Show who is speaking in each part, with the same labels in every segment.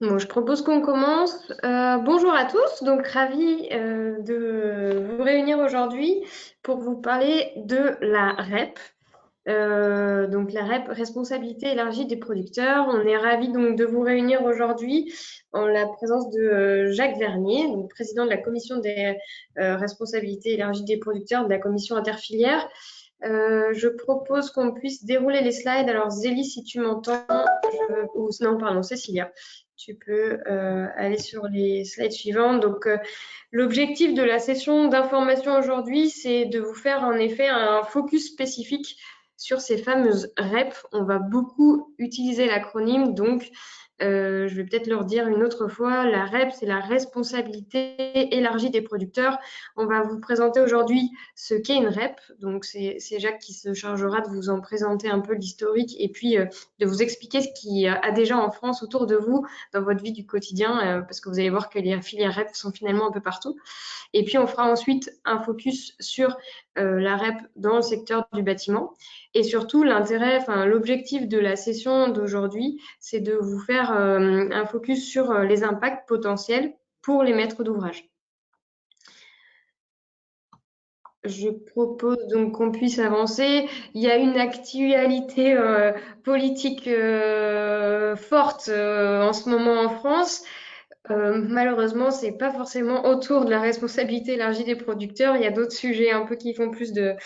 Speaker 1: Bon, je propose qu'on commence. Bonjour à tous, donc ravi de vous réunir aujourd'hui pour vous parler de la REP. Donc la REP, responsabilité élargie des producteurs. On est ravi donc de vous réunir aujourd'hui en la présence de Jacques Vernier, donc président de la commission des responsabilités élargies des producteurs de la commission interfilière. Je propose qu'on puisse dérouler les slides. Alors Zélie, si tu m'entends, ou non, pardon, Cécilia, tu peux aller sur les slides suivants. Donc l'objectif de la session d'information aujourd'hui, c'est de vous faire en effet un focus spécifique sur ces fameuses REP. On va beaucoup utiliser l'acronyme, donc je vais peut-être leur dire une autre fois, la REP, c'est la responsabilité élargie des producteurs. On va vous présenter aujourd'hui ce qu'est une REP. Donc, c'est Jacques qui se chargera de vous en présenter un peu l'historique et puis de vous expliquer ce qu'il y a déjà en France autour de vous dans votre vie du quotidien, parce que vous allez voir que les filières REP sont finalement un peu partout. Et puis, on fera ensuite un focus sur la REP dans le secteur du bâtiment. Et surtout, l'intérêt, enfin, l'objectif de la session d'aujourd'hui, c'est de vous faire un focus sur les impacts potentiels pour les maîtres d'ouvrage. Je propose donc qu'on puisse avancer. Il y a une actualité politique forte en ce moment en France. Malheureusement, c'est pas forcément autour de la responsabilité élargie des producteurs. Il y a d'autres sujets un peu qui font plus de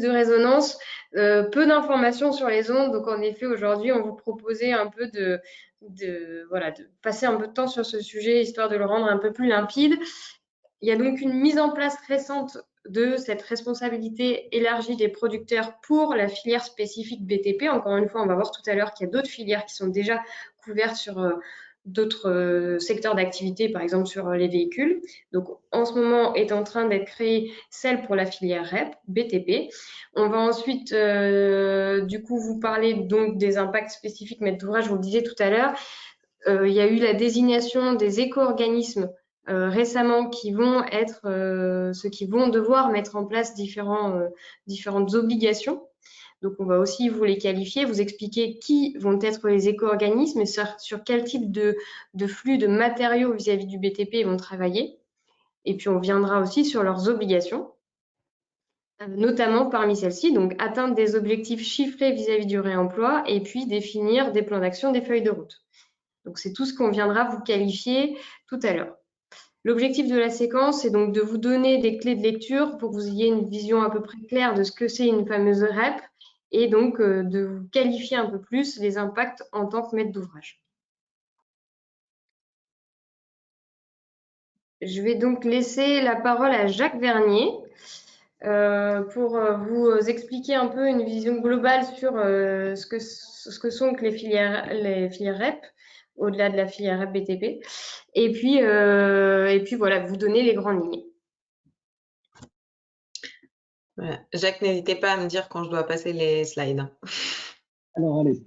Speaker 1: résonance. Peu d'informations sur les ondes. Donc, en effet, aujourd'hui, on vous proposait un peu voilà, de passer un peu de temps sur ce sujet, histoire de le rendre un peu plus limpide. Il y a donc une mise en place récente de cette responsabilité élargie des producteurs pour la filière spécifique BTP. Encore une fois, on va voir tout à l'heure qu'il y a d'autres filières qui sont déjà couvertes sur d'autres secteurs d'activité, par exemple sur les véhicules. Donc, en ce moment, est en train d'être créée celle pour la filière REP, BTP. On va ensuite, du coup, vous parler donc des impacts spécifiques maître d'ouvrage, je vous le disais tout à l'heure. Il y a eu la désignation des éco-organismes récemment qui vont être ceux qui vont devoir mettre en place différentes obligations. Donc, on va aussi vous les qualifier, vous expliquer qui vont être les éco-organismes et sur quel type de flux de matériaux vis-à-vis du BTP ils vont travailler. Et puis, on viendra aussi sur leurs obligations, notamment parmi celles-ci, donc atteindre des objectifs chiffrés vis-à-vis du réemploi et puis définir des plans d'action, des feuilles de route. Donc, c'est tout ce qu'on viendra vous qualifier tout à l'heure. L'objectif de la séquence, c'est donc de vous donner des clés de lecture pour que vous ayez une vision à peu près claire de ce que c'est une fameuse REP et donc de vous qualifier un peu plus les impacts en tant que maître d'ouvrage. Je vais donc laisser la parole à Jacques Vernier pour vous expliquer un peu une vision globale sur ce que sont que les filières REP, au-delà de la filière REP BTP, et puis voilà, vous donner les grandes lignes.
Speaker 2: Voilà. Jacques, n'hésitez pas à me dire quand je dois passer les slides.
Speaker 3: Alors, allez.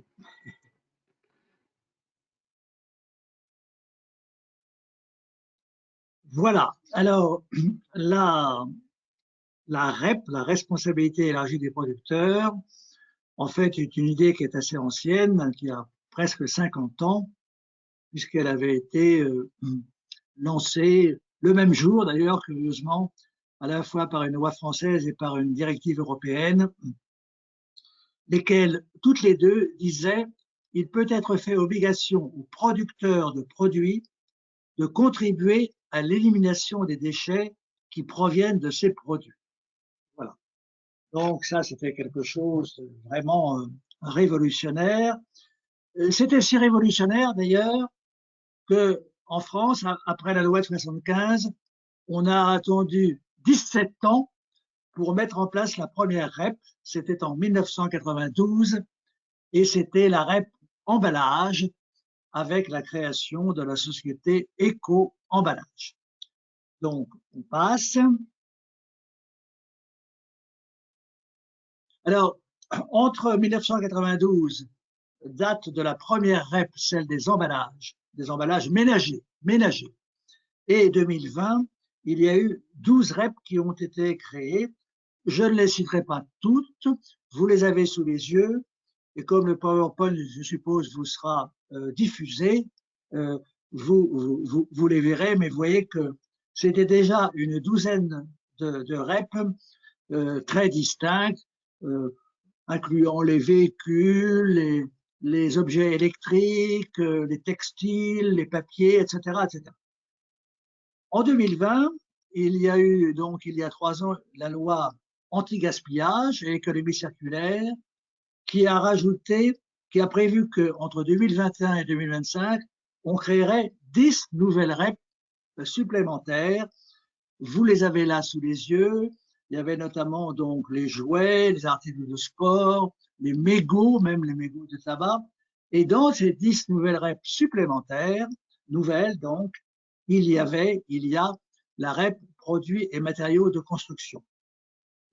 Speaker 3: Voilà. Alors, la REP, la responsabilité élargie des producteurs, en fait, est une idée qui est assez ancienne, qui a presque 50 ans, puisqu'elle avait été lancée le même jour, d'ailleurs, curieusement, à la fois par une loi française et par une directive européenne, lesquelles, toutes les deux, disaient il peut être fait obligation aux producteurs de produits de contribuer à l'élimination des déchets qui proviennent de ces produits. Voilà. Donc ça, c'était quelque chose de vraiment révolutionnaire. C'était si révolutionnaire d'ailleurs que en France, après la loi de 75, on a attendu 17 ans pour mettre en place la première REP. C'était en 1992 et c'était la REP emballage avec la création de la société Éco-Emballage. Donc, on passe. Alors, entre 1992, date de la première REP, celle des emballages ménagers, et 2020, il y a eu 12 REP qui ont été créées. Je ne les citerai pas toutes, vous les avez sous les yeux, et comme le PowerPoint, je suppose, vous sera diffusé, vous les verrez, mais vous voyez que c'était déjà une douzaine de REP très distincts, incluant les véhicules, les objets électriques, les textiles, les papiers, etc., etc. En 2020, il y a eu, donc, il y a 3 ans, la loi anti-gaspillage et économie circulaire qui a rajouté, qui a prévu qu'entre 2021 et 2025, on créerait 10 nouvelles REP supplémentaires. Vous les avez là sous les yeux. Il y avait notamment donc les jouets, les articles de sport, les mégots, même les mégots de tabac. Et dans ces 10 nouvelles REP supplémentaires, nouvelles donc, il y a la REP produits et matériaux de construction.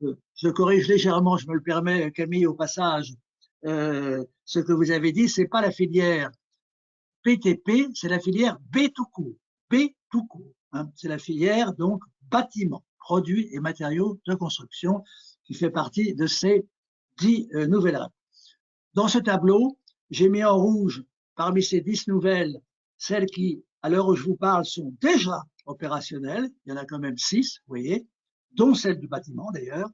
Speaker 3: Je corrige légèrement, je me le permets, Camille, au passage. Ce que vous avez dit, c'est pas la filière PTP, c'est la filière B tout court. B tout court. Hein. C'est la filière, donc, bâtiments, produits et matériaux de construction qui fait partie de ces 10 nouvelles REP. Dans ce tableau, j'ai mis en rouge, parmi ces 10 nouvelles, celles qui, à l'heure où je vous parle, sont déjà opérationnelles. Il y en a quand même 6, vous voyez, dont celle du bâtiment d'ailleurs,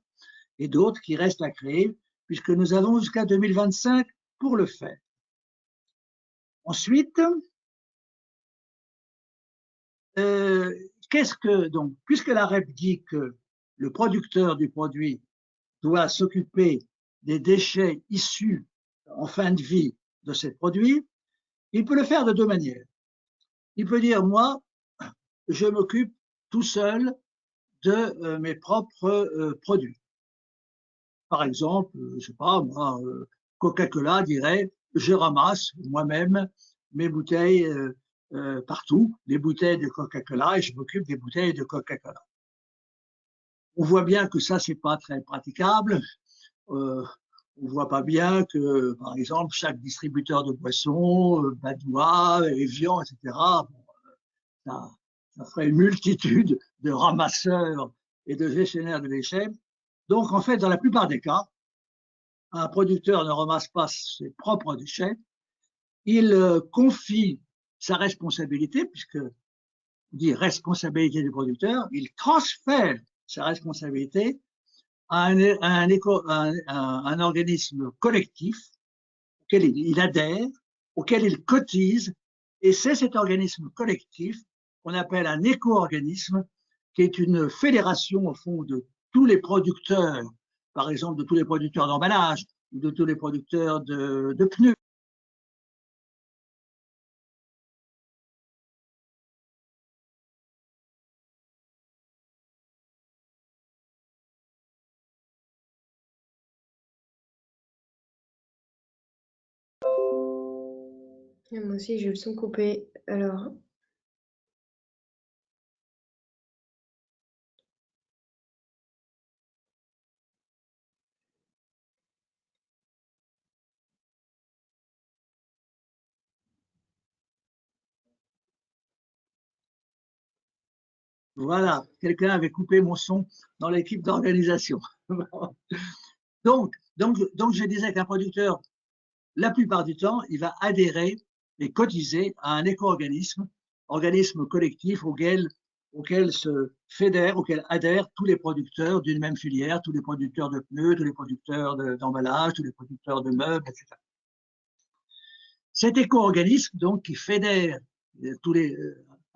Speaker 3: et d'autres qui restent à créer, puisque nous avons jusqu'à 2025 pour le faire. Ensuite, qu'est-ce que, donc, puisque la REP dit que le producteur du produit doit s'occuper des déchets issus en fin de vie de ces produits, il peut le faire de 2 manières. Il peut dire, moi, je m'occupe tout seul de mes propres produits. Par exemple, je sais pas, moi, Coca-Cola dirait, je ramasse moi-même mes bouteilles partout, les bouteilles de Coca-Cola, et je m'occupe des bouteilles de Coca-Cola. On voit bien que ça, c'est pas très praticable. On voit pas bien que, par exemple, chaque distributeur de boissons, Badois, Evian, etc., bon, ça ferait une multitude de ramasseurs et de gestionnaires de déchets. Donc, en fait, dans la plupart des cas, un producteur ne ramasse pas ses propres déchets, il confie sa responsabilité, puisque on dit responsabilité du producteur, il transfère sa responsabilité à un organisme collectif auquel il adhère, auquel il cotise, et c'est cet organisme collectif qu'on appelle un éco-organisme, qui est une fédération au fond de tous les producteurs, par exemple de tous les producteurs d'emballage, ou de tous les producteurs de pneus.
Speaker 1: Et moi aussi, j'ai le son coupé. Alors,
Speaker 3: Voilà, quelqu'un avait coupé mon son dans l'équipe d'organisation. donc, je disais qu'un producteur, la plupart du temps, il va adhérer et cotiser à un éco-organisme, organisme collectif auquel se fédèrent, auquel adhèrent tous les producteurs d'une même filière, tous les producteurs de pneus, tous les producteurs d'emballage, tous les producteurs de meubles, etc. Cet éco-organisme, donc, qui fédère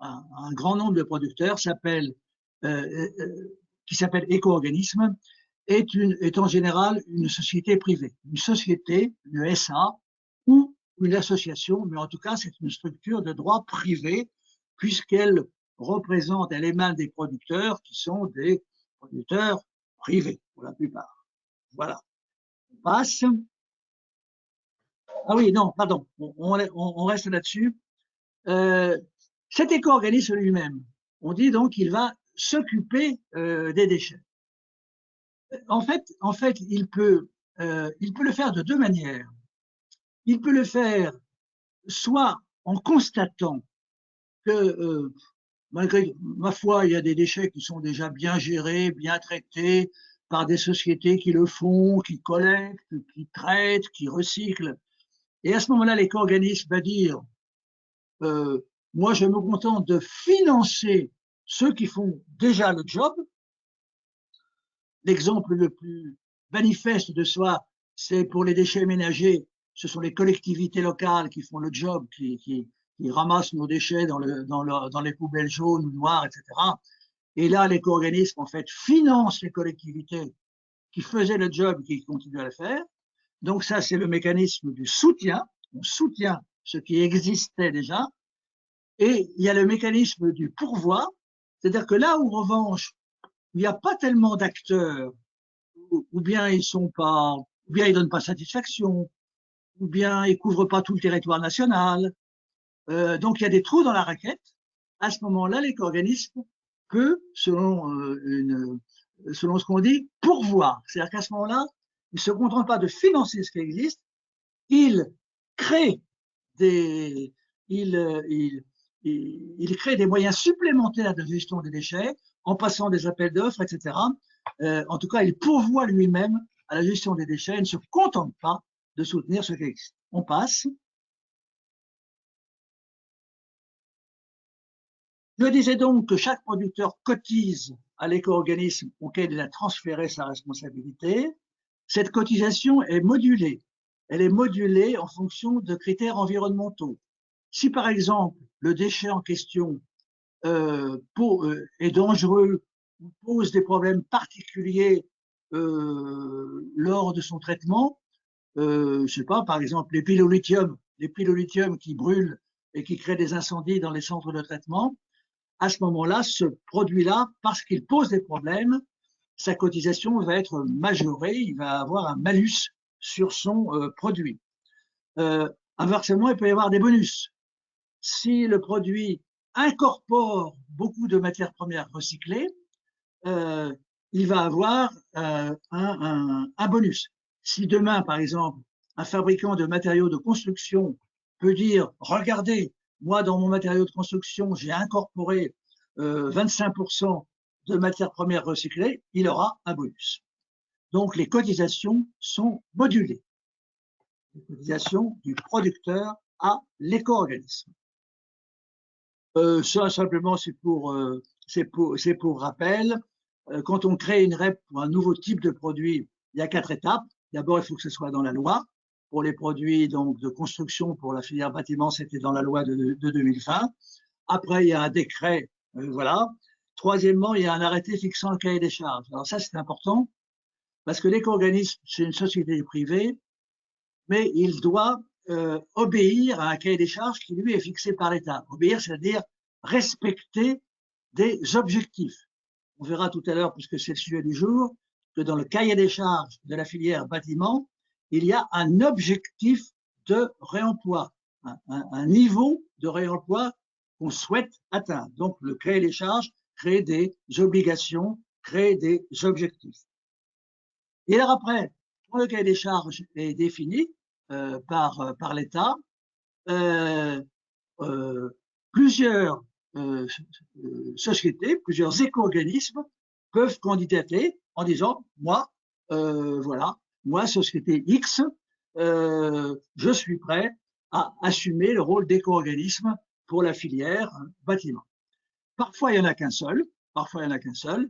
Speaker 3: un grand nombre de producteurs, qui s'appelle éco-organisme, est en général une société privée, une société, une SA ou une association, mais en tout cas, c'est une structure de droit privé, puisqu'elle représente, elle émane des producteurs qui sont des producteurs privés, pour la plupart. Voilà. On passe. Ah oui, non, pardon, on reste là-dessus. Cet éco-organisme lui-même, on dit donc qu'il va s'occuper des déchets. En fait, il peut le faire de 2 manières. Il peut le faire soit en constatant que, malgré ma foi, il y a des déchets qui sont déjà bien gérés, bien traités par des sociétés qui le font, qui collectent, qui traitent, qui recyclent. Et à ce moment-là, l'éco-organisme va dire Moi, je me contente de financer ceux qui font déjà le job. L'exemple le plus manifeste de soi, c'est pour les déchets ménagers. Ce sont les collectivités locales qui font le job, qui ramassent nos déchets dans les poubelles jaunes ou noires, etc. Et là, l'éco-organisme, en fait, finance les collectivités qui faisaient le job et qui continuent à le faire. Donc ça, c'est le mécanisme du soutien. On soutient ce qui existait déjà. Et il y a le mécanisme du pourvoi. C'est-à-dire que là où, en revanche, il n'y a pas tellement d'acteurs, ou bien ils sont pas, ou bien ils donnent pas satisfaction, ou bien ils couvrent pas tout le territoire national. Donc il y a des trous dans la raquette. À ce moment-là, l'éco-organisme peut, selon ce qu'on dit, pourvoir. C'est-à-dire qu'à ce moment-là, il ne se contente pas de financer ce qui existe, il crée des, il crée des moyens supplémentaires de gestion des déchets en passant des appels d'offres, etc. En tout cas, il pourvoit lui-même à la gestion des déchets et ne se contente pas de soutenir ce qui existe. On passe. Je disais donc que chaque producteur cotise à l'éco-organisme auquel il a transféré sa responsabilité. Cette cotisation est modulée. Elle est modulée en fonction de critères environnementaux. Si par exemple le déchet en question est dangereux ou pose des problèmes particuliers lors de son traitement, je sais pas, par exemple les piles au lithium qui brûlent et qui créent des incendies dans les centres de traitement, à ce moment-là, ce produit-là, parce qu'il pose des problèmes, sa cotisation va être majorée, il va avoir un malus sur son produit. Inversement, il peut y avoir des bonus. Si le produit incorpore beaucoup de matières premières recyclées, il va avoir un bonus. Si demain, par exemple, un fabricant de matériaux de construction peut dire, regardez, moi, dans mon matériau de construction, j'ai incorporé 25% de matières premières recyclées, il aura un bonus. Donc, les cotisations sont modulées. Les cotisations du producteur à l'éco-organisme. Ça, simplement, c'est pour rappel. Quand on crée une REP pour un nouveau type de produit, il y a 4 étapes. D'abord, il faut que ce soit dans la loi. Pour les produits donc, de construction pour la filière bâtiment, c'était dans la loi de 2020. Après, il y a un décret, voilà. Troisièmement, il y a un arrêté fixant le cahier des charges. Alors ça, c'est important parce que l'éco-organisme, c'est une société privée, mais il doit obéir à un cahier des charges qui, lui, est fixé par l'État. Obéir, c'est-à-dire respecter des objectifs. On verra tout à l'heure, puisque c'est le sujet du jour, que dans le cahier des charges de la filière bâtiment, il y a un objectif de réemploi, un niveau de réemploi qu'on souhaite atteindre. Donc, le cahier des charges crée des obligations, crée des objectifs. Et alors après, quand le cahier des charges est défini par l'État, plusieurs sociétés, plusieurs éco-organismes peuvent candidater en disant moi, voilà, moi, société X, je suis prêt à assumer le rôle d'éco-organisme pour la filière bâtiment. Parfois, il n'y en a qu'un seul, parfois, il n'y en a qu'un seul,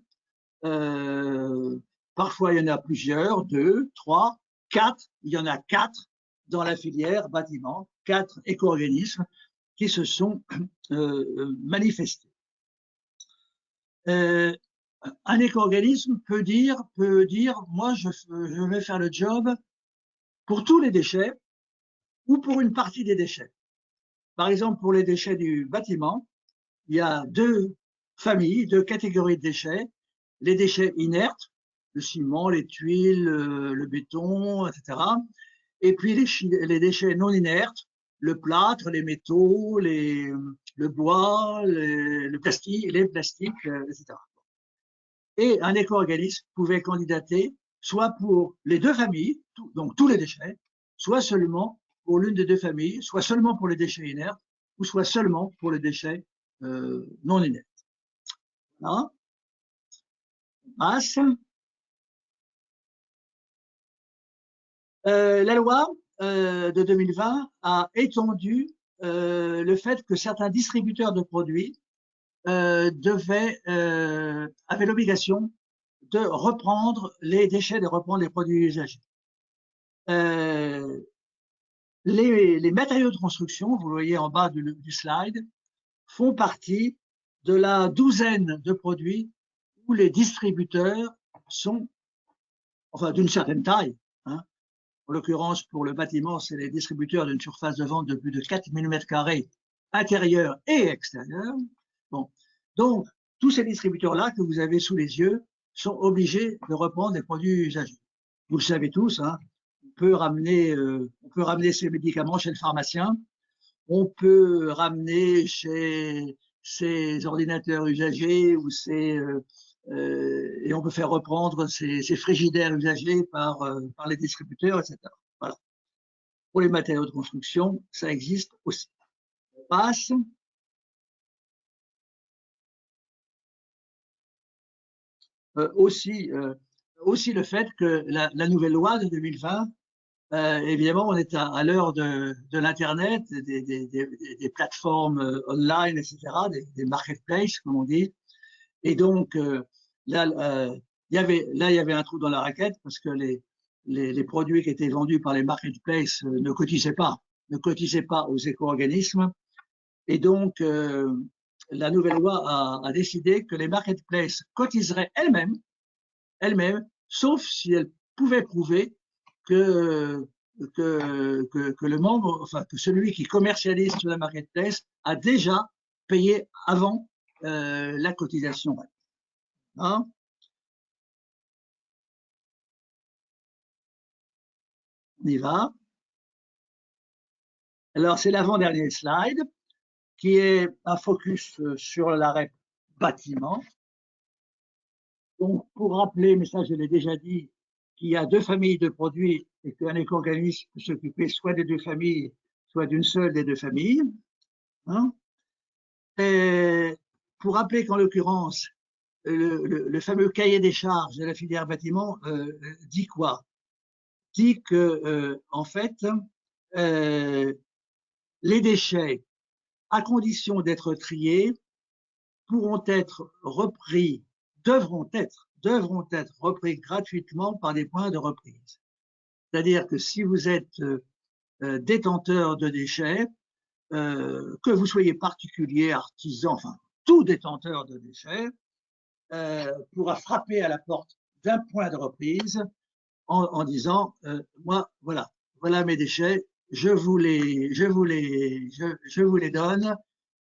Speaker 3: parfois, il y en a plusieurs, 2, 3, 4, il y en a 4 dans la filière bâtiment, 4 éco-organismes qui se sont manifestés. Un éco-organisme peut dire, moi, je vais faire le job pour tous les déchets ou pour une partie des déchets. Par exemple, pour les déchets du bâtiment, il y a 2 familles, 2 catégories de déchets. Les déchets inertes, le ciment, les tuiles, le béton, etc. Et puis les déchets non inertes, le plâtre, les métaux, le bois, les plastiques, etc. Et un éco-organisme pouvait candidater soit pour les 2 familles, donc tous les déchets, soit seulement pour l'une des 2 familles, soit seulement pour les déchets inertes, ou soit seulement pour les déchets non inertes. Voilà. Passe. La loi de 2020 a étendu le fait que certains distributeurs de produits avaient l'obligation de reprendre les déchets, de reprendre les produits usagés. Les matériaux de construction, vous voyez en bas du slide, font partie de la douzaine de produits où les distributeurs sont, enfin, d'une certaine taille, hein. En l'occurrence, pour le bâtiment, c'est les distributeurs d'une surface de vente de plus de 4000 m2 intérieur et extérieur. Bon. Donc, tous ces distributeurs-là que vous avez sous les yeux sont obligés de reprendre des produits usagés. Vous le savez tous, hein, on peut ramener ses médicaments chez le pharmacien, on peut ramener chez ses ordinateurs usagés ou et on peut faire reprendre ces frigidaires usagés par les distributeurs, etc. Voilà. Pour les matériaux de construction, ça existe aussi. On passe. Aussi le fait que la nouvelle loi de 2020, évidemment, on est à l'heure de l'Internet, des plateformes online, etc., des marketplaces, comme on dit. Et donc, là, il y avait un trou dans la raquette parce que les produits qui étaient vendus par les marketplaces ne cotisaient pas aux éco-organismes. Et donc, la nouvelle loi a décidé que les marketplaces cotiseraient elles-mêmes, sauf si elles pouvaient prouver que le membre, enfin que celui qui commercialise sur la marketplace a déjà payé avant la cotisation. Hein? On y va. Alors, c'est l'avant-dernier slide qui est un focus sur l'arrêt bâtiment. Donc, pour rappeler, mais ça je l'ai déjà dit, qu'il y a deux familles de produits et qu'un éco-organisme peut s'occuper soit des deux familles, soit d'une seule des deux familles. Hein? Et pour rappeler qu'en l'occurrence, le fameux cahier des charges de la filière bâtiment dit quoi? Dit que, en fait, les déchets, à condition d'être triés, pourront être repris, devront être repris gratuitement par des points de reprise. C'est-à-dire que si vous êtes détenteur de déchets, que vous soyez particulier, artisan, enfin tout détenteur de déchets, pourra frapper à la porte d'un point de reprise en disant moi voilà mes déchets, je vous les donne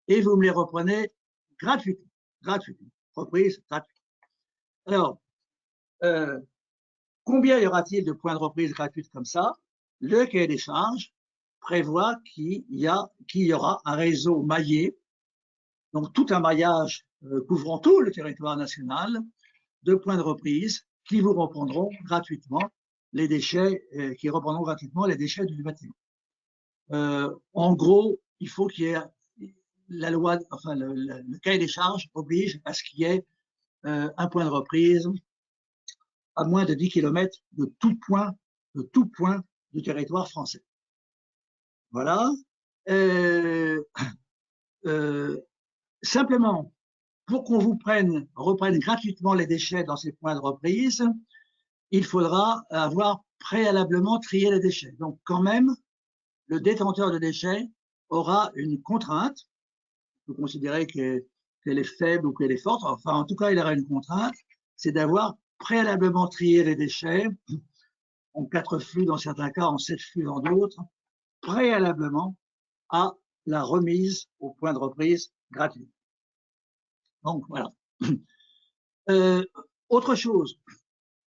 Speaker 3: et vous me les reprenez gratuitement, reprise gratuite. Alors, combien y aura-t-il de points de reprise gratuits comme ça? Le cahier des charges prévoit qu'il y aura un réseau maillé, donc tout un maillage couvrant tout le territoire national, de points de reprise qui vous reprendront gratuitement les déchets, du bâtiment. En gros, il faut qu'il y ait la loi, enfin le cahier des charges oblige à ce qu'il y ait un point de reprise à moins de 10 km de tout point du territoire français. Voilà. Simplement, pour qu'on reprenne gratuitement les déchets dans ces points de reprise, il faudra avoir préalablement trié les déchets. Donc, quand même, le détenteur de déchets aura une contrainte. Vous considérez qu'elle est faible ou qu'elle est forte. Enfin, en tout cas, il aura une contrainte, c'est d'avoir préalablement trié les déchets, en 4 flux dans certains cas, en 7 flux dans d'autres, préalablement à la remise au point de reprise gratuit. Donc, voilà. Autre chose,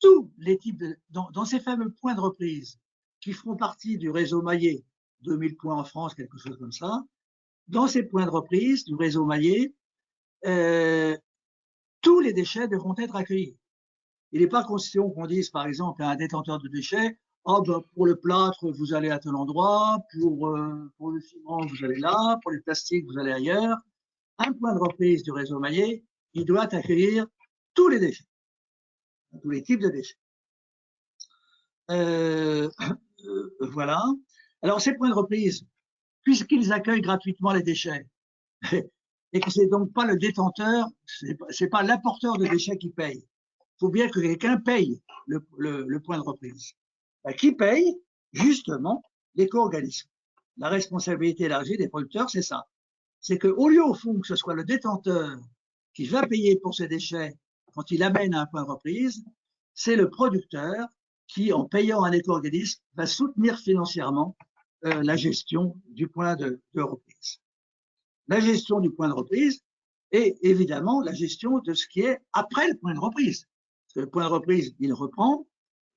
Speaker 3: tous les types dans ces fameux points de reprise qui feront partie du réseau maillé, 2000 points en France, quelque chose comme ça, dans ces points de reprise du réseau maillé, tous les déchets devront être accueillis. Il n'est pas question qu'on dise, par exemple, à un détenteur de déchets, oh, ben, pour le plâtre, vous allez à tel endroit, pour le ciment, vous allez là, pour les plastiques, vous allez ailleurs. Un point de reprise du réseau maillé, il doit accueillir tous les déchets, tous les types de déchets. Voilà. Alors, ces points de reprise, puisqu'ils accueillent gratuitement les déchets, et que c'est donc pas le détenteur, c'est pas l'apporteur de déchets qui paye. Il faut bien que quelqu'un paye le point de reprise. Qui paye? Justement, l'éco-organisme. La responsabilité élargie des producteurs, c'est ça. C'est qu'au lieu, au fond, que ce soit le détenteur qui va payer pour ses déchets quand il amène à un point de reprise, c'est le producteur qui, en payant un éco-organisme, va soutenir financièrement la gestion du point de reprise. La gestion du point de reprise et évidemment la gestion de ce qui est après le point de reprise. Parce que le point de reprise, il reprend,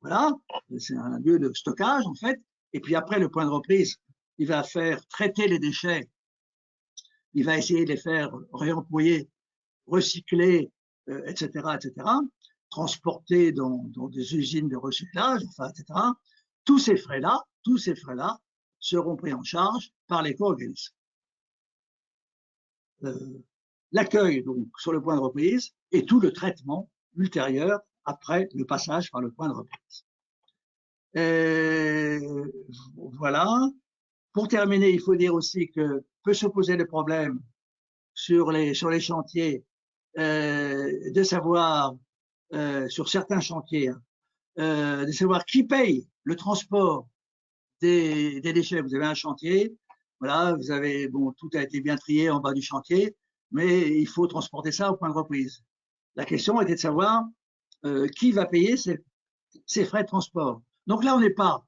Speaker 3: voilà, c'est un lieu de stockage en fait, et puis après le point de reprise, il va faire traiter les déchets, il va essayer de les faire réemployer, recycler, etc., transporter dans des usines de recyclage, enfin, etc. Tous ces frais-là seront pris en charge par l'éco-organisme. L'accueil donc sur le point de reprise et tout le traitement ultérieur après le passage par le point de reprise. Voilà. Pour terminer, il faut dire aussi que peut se poser le problème sur les chantiers de savoir sur certains chantiers de savoir qui paye le transport des déchets. Vous avez un chantier, voilà, vous avez, bon, tout a été bien trié en bas du chantier, mais il faut transporter ça au point de reprise. La question était de savoir qui va payer ces frais de transport. Donc là, on n'est pas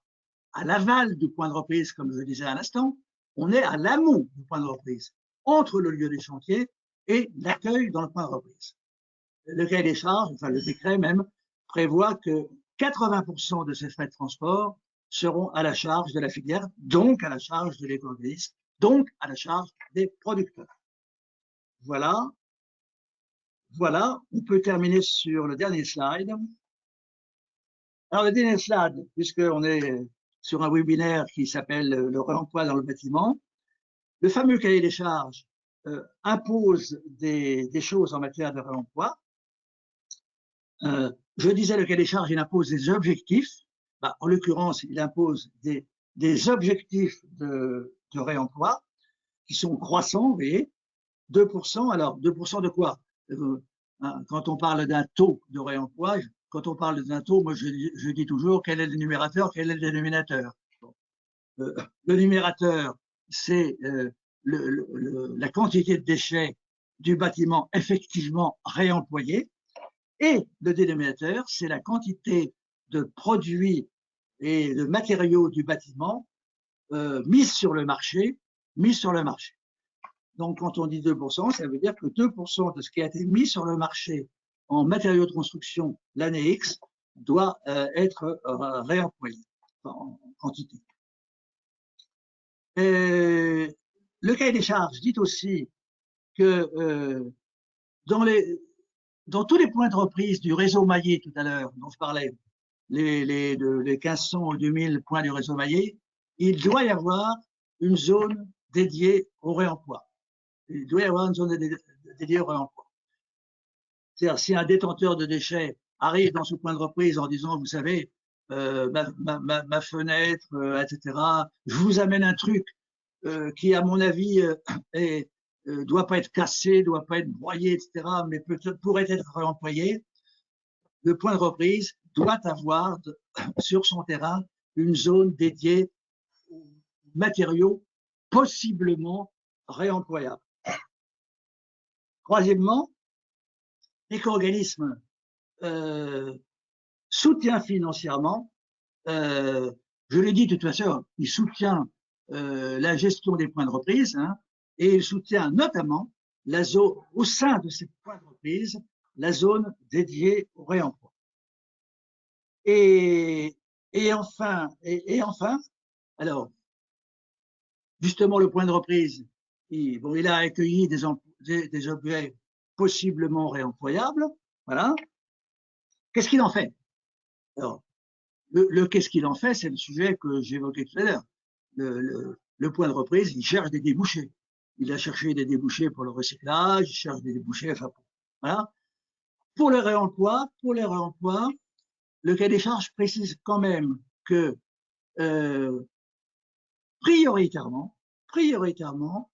Speaker 3: à l'aval du point de reprise, comme je le disais à l'instant, on est à l'amont du point de reprise, entre le lieu des chantiers et l'accueil dans le point de reprise. Le cahier des charges, enfin le décret même, prévoit que 80% de ces frais de transport seront à la charge de la filière, donc à la charge de l'éco-organisme, donc à la charge des producteurs. Voilà. Voilà, on peut terminer sur le dernier slide. Alors le dernier slide, puisqu'on est sur un webinaire qui s'appelle le réemploi dans le bâtiment, le fameux cahier des charges impose des choses en matière de réemploi. Je disais, le cahier des charges, il impose des objectifs. Bah, en l'occurrence, il impose des objectifs de réemploi qui sont croissants, vous voyez, 2%. Alors, 2% de quoi? Quand on parle d'un taux de réemploi, quand on parle d'un taux, moi, je dis toujours quel est le numérateur, quel est le dénominateur. Le numérateur, c'est la quantité de déchets du bâtiment effectivement réemployé. Et le dénominateur, c'est la quantité de produits et de matériaux du bâtiment mis sur le marché. Donc, quand on dit 2%, ça veut dire que 2% de ce qui a été mis sur le marché en matériaux de construction l'année X doit être réemployé en quantité. Le cahier des charges dit aussi que dans tous les points de reprise du réseau maillé tout à l'heure, dont je parlais, les 1500 ou 2000 points du réseau maillé, il doit y avoir une zone dédiée au réemploi. Il doit y avoir une zone dédiée au réemploi. C'est-à-dire, si un détenteur de déchets arrive dans ce point de reprise en disant, vous savez, ma fenêtre, etc., je vous amène un truc qui, à mon avis, doit pas être cassé, doit pas être broyé, etc., mais peut-être pourrait être réemployé. Le point de reprise doit avoir sur son terrain une zone dédiée aux matériaux possiblement réemployables. Troisièmement, l'éco-organisme soutient financièrement, je l'ai dit de toute façon, il soutient la gestion des points de reprise, hein, et il soutient notamment la zone, au sein de ces points de reprise, la zone dédiée au réemploi. Et enfin, alors, justement, le point de reprise, il a accueilli des objets possiblement réemployables, voilà. Qu'est-ce qu'il en fait? Alors, qu'est-ce qu'il en fait, c'est le sujet que j'évoquais tout à l'heure. Le point de reprise, il cherche des débouchés. Il a cherché des débouchés pour le recyclage, il cherche des débouchés, enfin, voilà. Pour les réemplois, le cahier des charges précise quand même que prioritairement, prioritairement,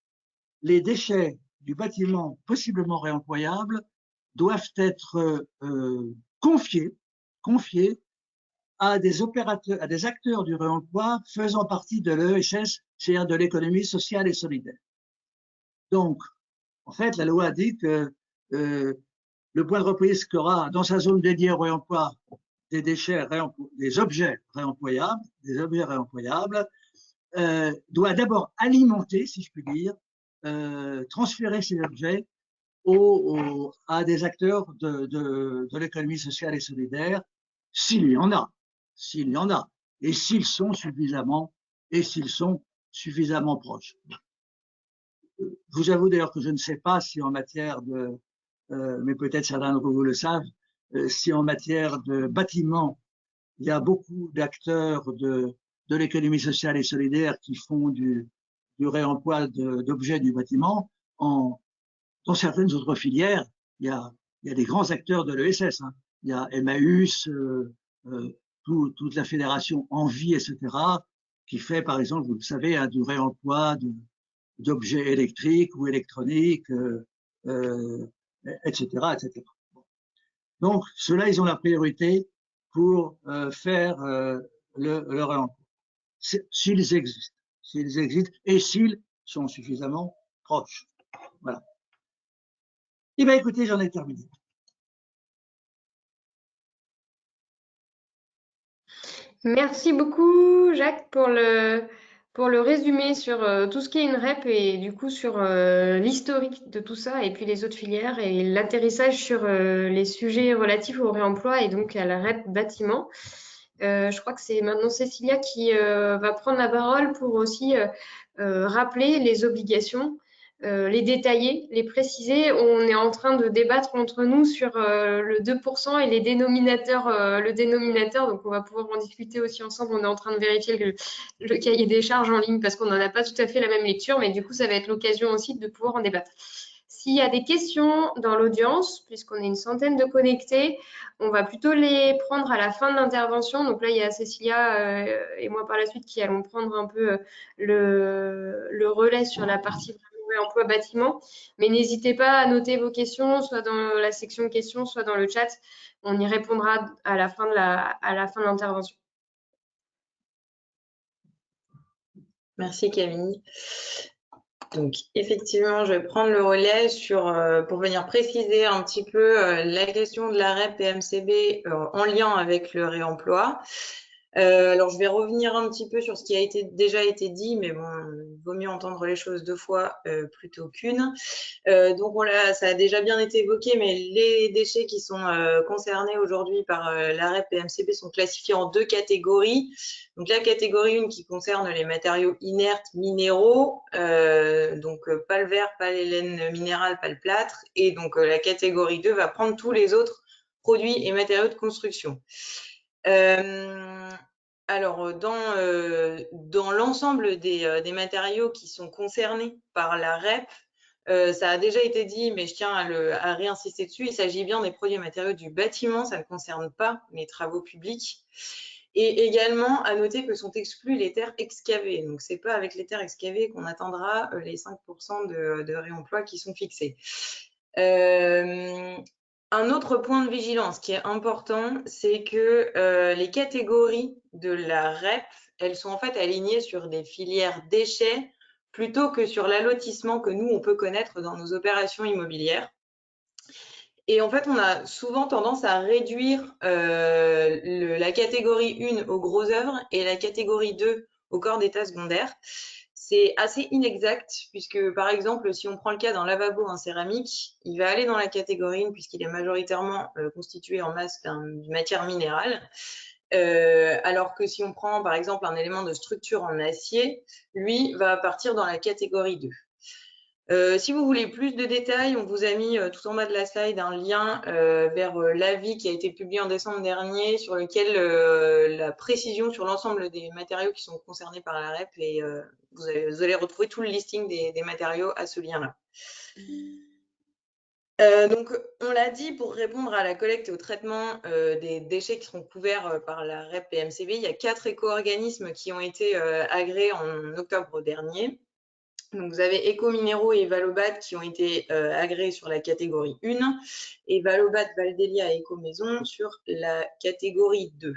Speaker 3: les déchets du bâtiment possiblement réemployables doivent être confiés à des opérateurs, à des acteurs du réemploi faisant partie de l'ESS, c'est-à-dire de l'économie sociale et solidaire. Donc, en fait, la loi dit que le point de reprise qu'aura dans sa zone dédiée au réemploi des déchets, des objets réemployables, doit d'abord alimenter, si je puis dire, transférer ces objets à des acteurs de l'économie sociale et solidaire, s'il y en a, et s'ils sont suffisamment proches. Je vous avoue d'ailleurs que je ne sais pas si en matière mais peut-être certains d'entre vous le savent, si en matière de bâtiments, il y a beaucoup d'acteurs de l'économie sociale et solidaire qui font du réemploi d'objets du bâtiment. Dans certaines autres filières, il y a des grands acteurs de l'ESS. Hein. Il y a Emmaüs, toute la fédération Envie, etc., qui fait, par exemple, vous le savez, hein, du réemploi d'objets électriques ou électroniques, etc., etc. Donc, ceux-là, ils ont la priorité pour faire le réemploi, s'ils existent, et s'ils sont suffisamment proches. Voilà. Eh bien, écoutez, j'en ai terminé.
Speaker 1: Merci beaucoup, Jacques, pour le résumé sur tout ce qu'est une REP et du coup sur l'historique de tout ça et puis les autres filières et l'atterrissage sur les sujets relatifs au réemploi et donc à la REP bâtiment. Je crois que c'est maintenant Cécilia qui va prendre la parole pour aussi rappeler les obligations, les détailler, les préciser. On est en train de débattre entre nous sur le 2% et les dénominateurs, le dénominateur. Donc, on va pouvoir en discuter aussi ensemble. On est en train de vérifier le cahier des charges en ligne parce qu'on n'en a pas tout à fait la même lecture. Mais du coup, ça va être l'occasion aussi de pouvoir en débattre. S'il y a des questions dans l'audience, puisqu'on est une centaine de connectés, on va plutôt les prendre à la fin de l'intervention. Donc là, il y a Cécilia et moi par la suite qui allons prendre un peu le relais sur la partie vraiment emploi bâtiment. Mais n'hésitez pas à noter vos questions, soit dans la section questions, soit dans le chat. On y répondra à la fin de l'intervention.
Speaker 2: Merci Camille. Donc effectivement, je vais prendre le relais pour venir préciser un petit peu la question de la REP et MCB en lien avec le réemploi. Alors je vais revenir un petit peu sur ce qui a déjà été dit, mais bon, il vaut mieux entendre les choses deux fois plutôt qu'une. Donc ça a déjà bien été évoqué, mais les déchets qui sont concernés aujourd'hui par la REP et MCB sont classifiés en deux catégories. Donc la catégorie 1 qui concerne les matériaux inertes minéraux, donc pas le verre, pas les laines minérales, pas le plâtre, et donc la catégorie 2 va prendre tous les autres produits et matériaux de construction. Alors, dans l'ensemble des matériaux qui sont concernés par la REP, ça a déjà été dit, mais je tiens à réinsister dessus, il s'agit bien des produits et matériaux du bâtiment, ça ne concerne pas les travaux publics. Et également, à noter que sont exclus les terres excavées. Donc, ce n'est pas avec les terres excavées qu'on atteindra les 5% de réemploi qui sont fixés. Un autre point de vigilance qui est important, c'est que les catégories de la REP, elles sont en fait alignées sur des filières déchets plutôt que sur l'allotissement que nous, on peut connaître dans nos opérations immobilières. Et en fait, on a souvent tendance à réduire la catégorie 1 aux gros œuvres et la catégorie 2 au corps d'état secondaire. C'est assez inexact puisque, par exemple, si on prend le cas d'un lavabo en céramique, il va aller dans la catégorie 1 puisqu'il est majoritairement constitué en masse d'une matière minérale. Alors que si on prend, par exemple, un élément de structure en acier, lui va partir dans la catégorie 2. Si vous voulez plus de détails, on vous a mis tout en bas de la slide un lien vers l'avis qui a été publié en décembre dernier sur lequel la précision sur l'ensemble des matériaux qui sont concernés par la REP et vous allez retrouver tout le listing des matériaux à ce lien-là. Donc, on l'a dit, pour répondre à la collecte et au traitement des déchets qui seront couverts par la REP et MCB, il y a 4 éco-organismes qui ont été agréés en octobre dernier. Donc, vous avez Ecominero et Valobat qui ont été agréés sur la catégorie 1 et Valobat, Valdelia et Ecomaison sur la catégorie 2.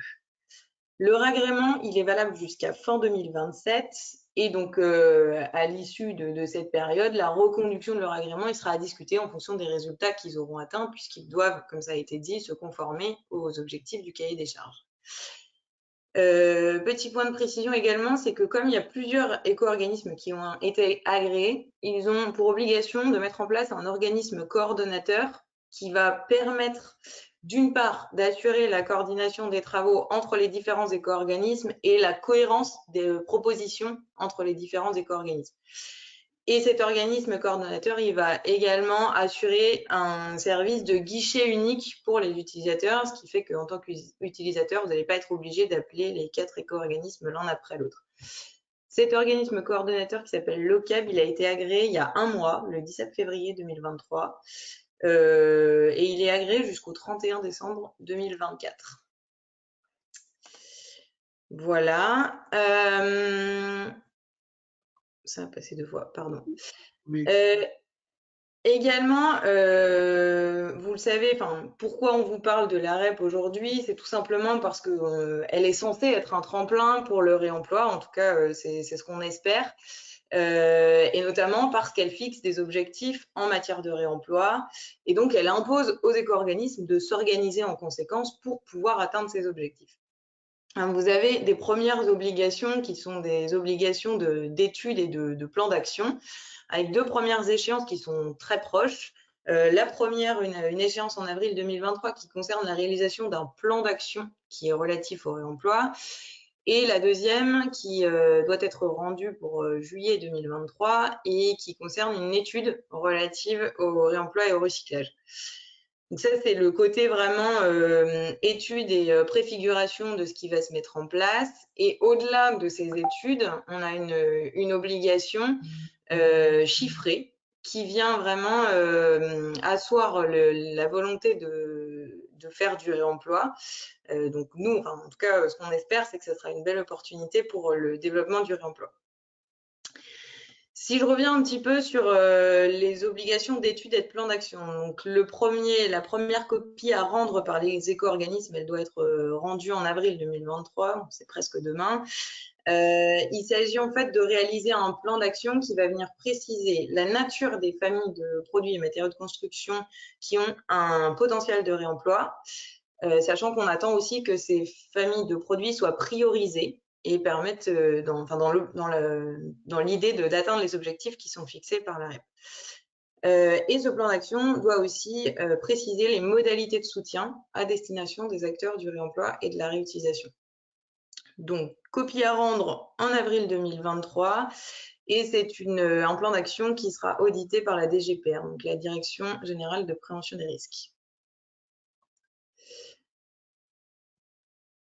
Speaker 2: Le ragrément, il est valable jusqu'à fin 2027 et donc à l'issue de cette période, la reconduction de leur agrément, il sera à discuter en fonction des résultats qu'ils auront atteints puisqu'ils doivent, comme ça a été dit, se conformer aux objectifs du cahier des charges. Petit point de précision également, c'est que comme il y a plusieurs éco-organismes qui ont été agréés, ils ont pour obligation de mettre en place un organisme coordonnateur qui va permettre d'une part d'assurer la coordination des travaux entre les différents éco-organismes et la cohérence des propositions entre les différents éco-organismes. Et cet organisme coordonnateur, il va également assurer un service de guichet unique pour les utilisateurs, ce qui fait qu'en tant qu'utilisateur, vous n'allez pas être obligé d'appeler les 4 éco-organismes l'un après l'autre. Cet organisme coordonnateur qui s'appelle l'OCAB, il a été agréé il y a 1 mois, le 17 février 2023, et il est agréé jusqu'au 31 décembre 2024. Voilà. Ça a passé 2 fois, pardon.
Speaker 3: Oui.
Speaker 2: Également, vous le savez, pourquoi on vous parle de la REP aujourd'hui, c'est tout simplement parce que elle est censée être un tremplin pour le réemploi, en tout cas c'est ce qu'on espère, et notamment parce qu'elle fixe des objectifs en matière de réemploi, et donc elle impose aux éco-organismes de s'organiser en conséquence pour pouvoir atteindre ces objectifs. Vous avez des premières obligations qui sont des obligations d'études et de plans d'action, avec 2 premières échéances qui sont très proches. La première, une échéance en avril 2023 qui concerne la réalisation d'un plan d'action qui est relatif au réemploi. Et la deuxième qui doit être rendue pour juillet 2023 et qui concerne une étude relative au réemploi et au recyclage. Donc ça, c'est le côté vraiment étude et préfiguration de ce qui va se mettre en place. Et au-delà de ces études, on a une obligation chiffrée qui vient vraiment asseoir la volonté de faire du réemploi. Donc nous, en tout cas, ce qu'on espère, c'est que ce sera une belle opportunité pour le développement du réemploi. Si je reviens un petit peu sur les obligations d'études et de plan d'action, donc la première copie à rendre par les éco-organismes, elle doit être rendue en avril 2023, c'est presque demain. Il s'agit en fait de réaliser un plan d'action qui va venir préciser la nature des familles de produits et matériaux de construction qui ont un potentiel de réemploi, sachant qu'on attend aussi que ces familles de produits soient priorisées et permettent, dans l'idée d'atteindre les objectifs qui sont fixés par la REP. Et ce plan d'action doit aussi préciser les modalités de soutien à destination des acteurs du réemploi et de la réutilisation. Donc, copie à rendre en avril 2023, et c'est un plan d'action qui sera audité par la DGPR, donc la Direction Générale de Prévention des Risques.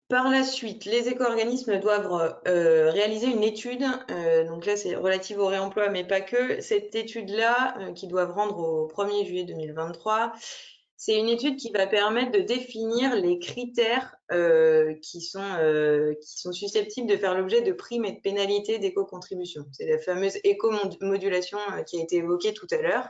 Speaker 2: Par la suite, les éco-organismes doivent réaliser une étude, donc là c'est relative au réemploi, mais pas que. Cette étude-là, qu'ils doivent rendre au 1er juillet 2023, c'est une étude qui va permettre de définir les critères qui sont susceptibles de faire l'objet de primes et de pénalités d'éco-contribution. C'est la fameuse éco-modulation qui a été évoquée tout à l'heure.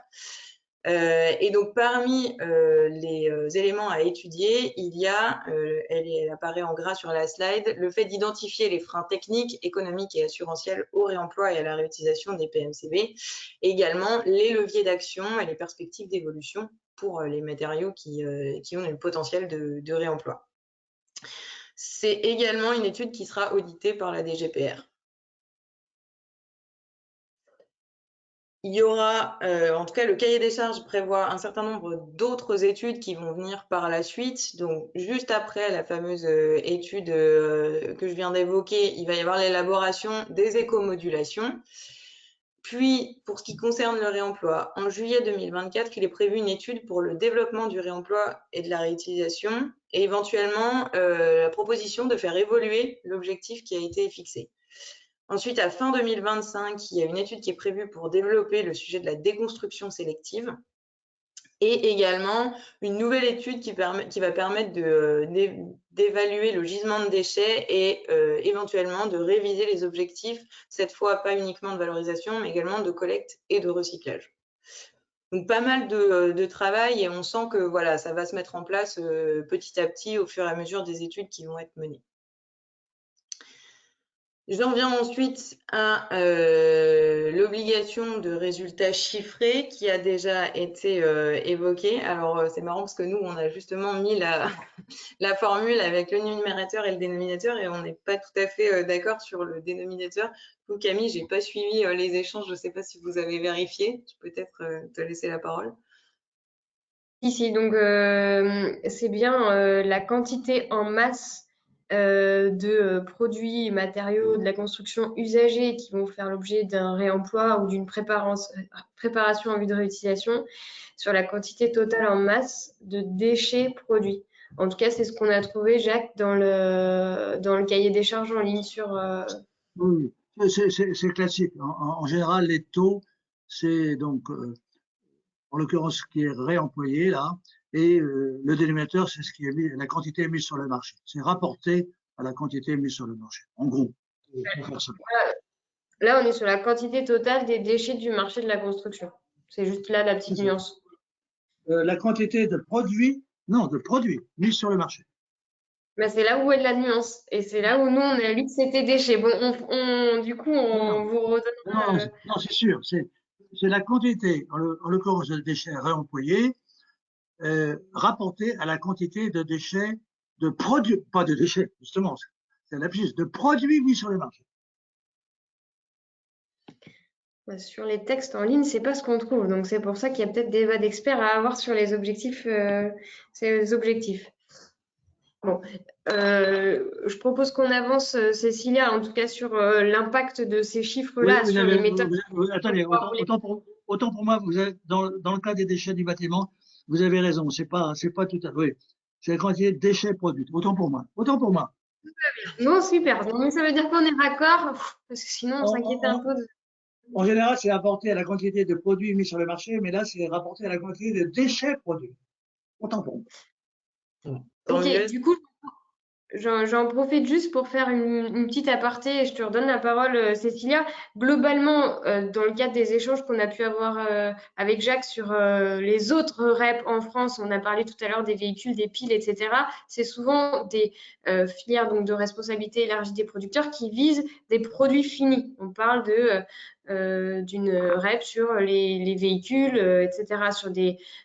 Speaker 2: Et donc, parmi les éléments à étudier, il y a, elle apparaît en gras sur la slide, le fait d'identifier les freins techniques, économiques et assurantiels au réemploi et à la réutilisation des PMCB, et également les leviers d'action et les perspectives d'évolution pour les matériaux qui ont le potentiel de réemploi. C'est également une étude qui sera auditée par la DGPR. Il y aura, en tout cas, le cahier des charges prévoit un certain nombre d'autres études qui vont venir par la suite. Donc, juste après la fameuse étude que je viens d'évoquer, il va y avoir l'élaboration des éco-modulations. Puis, pour ce qui concerne le réemploi, en juillet 2024, il est prévu une étude pour le développement du réemploi et de la réutilisation et éventuellement la proposition de faire évoluer l'objectif qui a été fixé. Ensuite, à fin 2025, il y a une étude qui est prévue pour développer le sujet de la déconstruction sélective. et également une nouvelle étude qui va permettre d'évaluer le gisement de déchets et éventuellement de réviser les objectifs, cette fois pas uniquement de valorisation, mais également de collecte et de recyclage. Donc pas mal de travail et on sent que voilà, ça va se mettre en place petit à petit au fur et à mesure des études qui vont être menées. J'en viens ensuite à l'obligation de résultats chiffrés qui a déjà été évoquée. Alors, c'est marrant parce que nous, on a justement mis la formule avec le numérateur et le dénominateur et on n'est pas tout à fait d'accord sur le dénominateur. Vous, Camille, j'ai pas suivi les échanges. Je ne sais pas si vous avez vérifié. Je peux peut-être te laisser la parole.
Speaker 1: Ici, donc c'est bien la quantité en masse de produits et matériaux de la construction usagés qui vont faire l'objet d'un réemploi ou d'une préparation en vue de réutilisation sur la quantité totale en masse de déchets produits. En tout cas, c'est ce qu'on a trouvé, Jacques, dans le cahier des charges en ligne sur.
Speaker 3: Oui, c'est classique. En général, les taux, c'est donc, en l'occurrence, ce qui est réemployé là, et le dénominateur, c'est ce qui est mis, la quantité mise sur le marché. C'est rapporté à la quantité mise sur le marché. En gros, pour faire ça.
Speaker 1: Là, on est sur la quantité totale des déchets du marché de la construction. C'est juste là la petite nuance.
Speaker 3: La quantité de produits, non, de produits mis sur le marché.
Speaker 1: Bah, c'est là où est la nuance. Et c'est là où nous, on a lu que c'était déchets. Bon, du coup,
Speaker 3: Non,
Speaker 1: on
Speaker 3: non,
Speaker 1: vous redonne.
Speaker 3: non, non, c'est sûr. C'est la quantité, en l'occurrence, de déchets réemployés, rapportée à la quantité de déchets, de produits, pas de déchets, justement, c'est la plus, de produits mis sur le marché.
Speaker 1: Bah, sur les textes en ligne, c'est pas ce qu'on trouve. Donc, c'est pour ça qu'il y a peut-être des débats d'experts à avoir sur les objectifs. Ces objectifs. Bon, je propose qu'on avance, Cécilia, en tout cas sur l'impact de ces
Speaker 3: Oui,
Speaker 1: chiffres-là sur les méthodes.
Speaker 3: attendez, autant pour moi, vous avez, dans le cas des déchets du bâtiment, vous avez raison, c'est pas tout à fait, oui. C'est la quantité de déchets produits. Autant pour moi. Autant pour moi.
Speaker 1: Non, super. Donc, mais ça veut dire qu'on est raccord, parce que sinon, on
Speaker 3: En,
Speaker 1: s'inquiétait un peu.
Speaker 3: en général, c'est rapporté à la quantité de produits mis sur le marché, mais là, c'est rapporté à la quantité de déchets produits. Autant pour moi.
Speaker 2: Tant mieux.
Speaker 1: Ok, du coup, j'en profite juste pour faire une petite aparté et je te redonne la parole, Cécilia. Globalement, dans le cadre des échanges qu'on a pu avoir avec Jacques sur les autres REP en France, on a parlé tout à l'heure des véhicules, des piles, etc. C'est souvent des filières donc, de responsabilité élargie des producteurs qui visent des produits finis. On parle d'une REP sur les véhicules, etc.,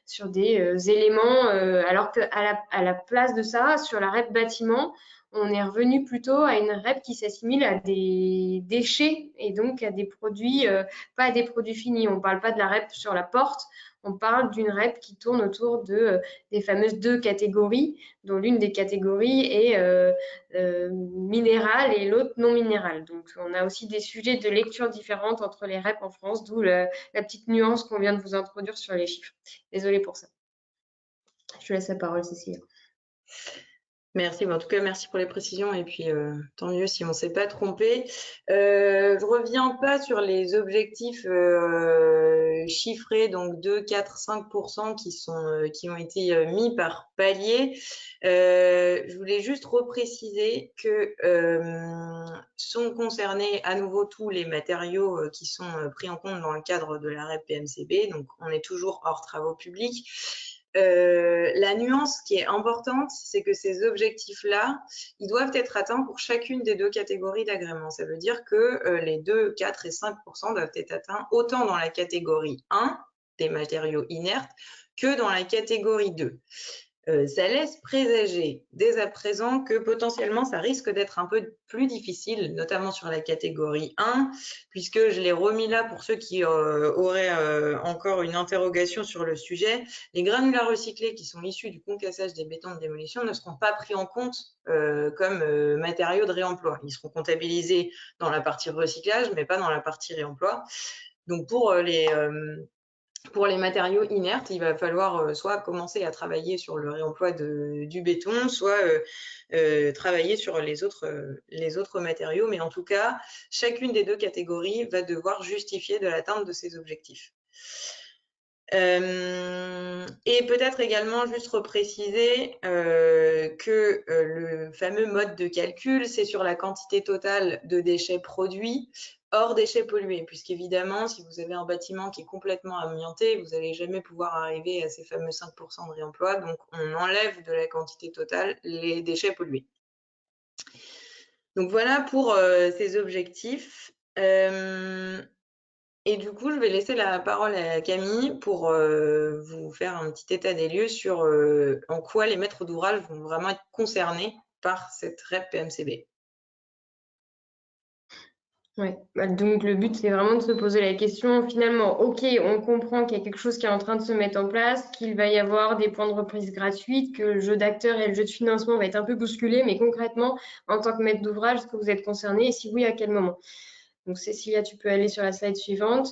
Speaker 1: sur des éléments, alors qu'à la place de ça, sur la REP bâtiment, on est revenu plutôt à une REP qui s'assimile à des déchets et donc à des produits, pas à des produits finis. On ne parle pas de la REP sur la porte, on parle d'une REP qui tourne autour des fameuses deux catégories, dont l'une des catégories est minérale et l'autre non minérale. Donc on a aussi des sujets de lecture différentes entre les REP en France, d'où la petite nuance qu'on vient de vous introduire sur les chiffres. Désolée pour ça. Je te laisse la parole, Cécile.
Speaker 2: Merci, en tout cas, merci pour les précisions et puis tant mieux si on ne s'est pas trompé. Je reviens pas sur les objectifs chiffrés, donc 2, 4, 5% qui ont été mis par palier. Je voulais juste repréciser que sont concernés à nouveau tous les matériaux qui sont pris en compte dans le cadre de la REP PMCB, donc on est toujours hors travaux publics. La nuance qui est importante, c'est que ces objectifs-là, ils doivent être atteints pour chacune des deux catégories d'agrément. Ça veut dire que les 2, 4 et 5% doivent être atteints autant dans la catégorie 1 des matériaux inertes que dans la catégorie 2. Ça laisse présager dès à présent que potentiellement ça risque d'être un peu plus difficile, notamment sur la catégorie 1, puisque je l'ai remis là pour ceux qui auraient encore une interrogation sur le sujet. Les granulats recyclés qui sont issus du concassage des bétons de démolition ne seront pas pris en compte comme matériaux de réemploi. Ils seront comptabilisés dans la partie recyclage, mais pas dans la partie réemploi. Donc pour les matériaux inertes, il va falloir soit commencer à travailler sur le réemploi du béton, soit travailler sur les autres matériaux. Mais en tout cas, chacune des deux catégories va devoir justifier de l'atteinte de ces objectifs. Et peut-être également juste repréciser que le fameux mode de calcul, c'est sur la quantité totale de déchets produits hors déchets pollués, puisqu'évidemment, si vous avez un bâtiment qui est complètement amianté, vous n'allez jamais pouvoir arriver à ces fameux 5% de réemploi, donc on enlève de la quantité totale les déchets pollués. Donc voilà pour ces objectifs. Et du coup, je vais laisser la parole à Camille pour vous faire un petit état des lieux sur en quoi les maîtres d'ouvrage vont vraiment être concernés par cette REP PMCB.
Speaker 1: Ouais. Donc le but, c'est vraiment de se poser la question, finalement, ok, on comprend qu'il y a quelque chose qui est en train de se mettre en place, qu'il va y avoir des points de reprise gratuites, que le jeu d'acteurs et le jeu de financement va être un peu bousculé, mais concrètement, en tant que maître d'ouvrage, est-ce que vous êtes concerné et si oui, à quel moment? Donc Cécilia, tu peux aller sur la slide suivante.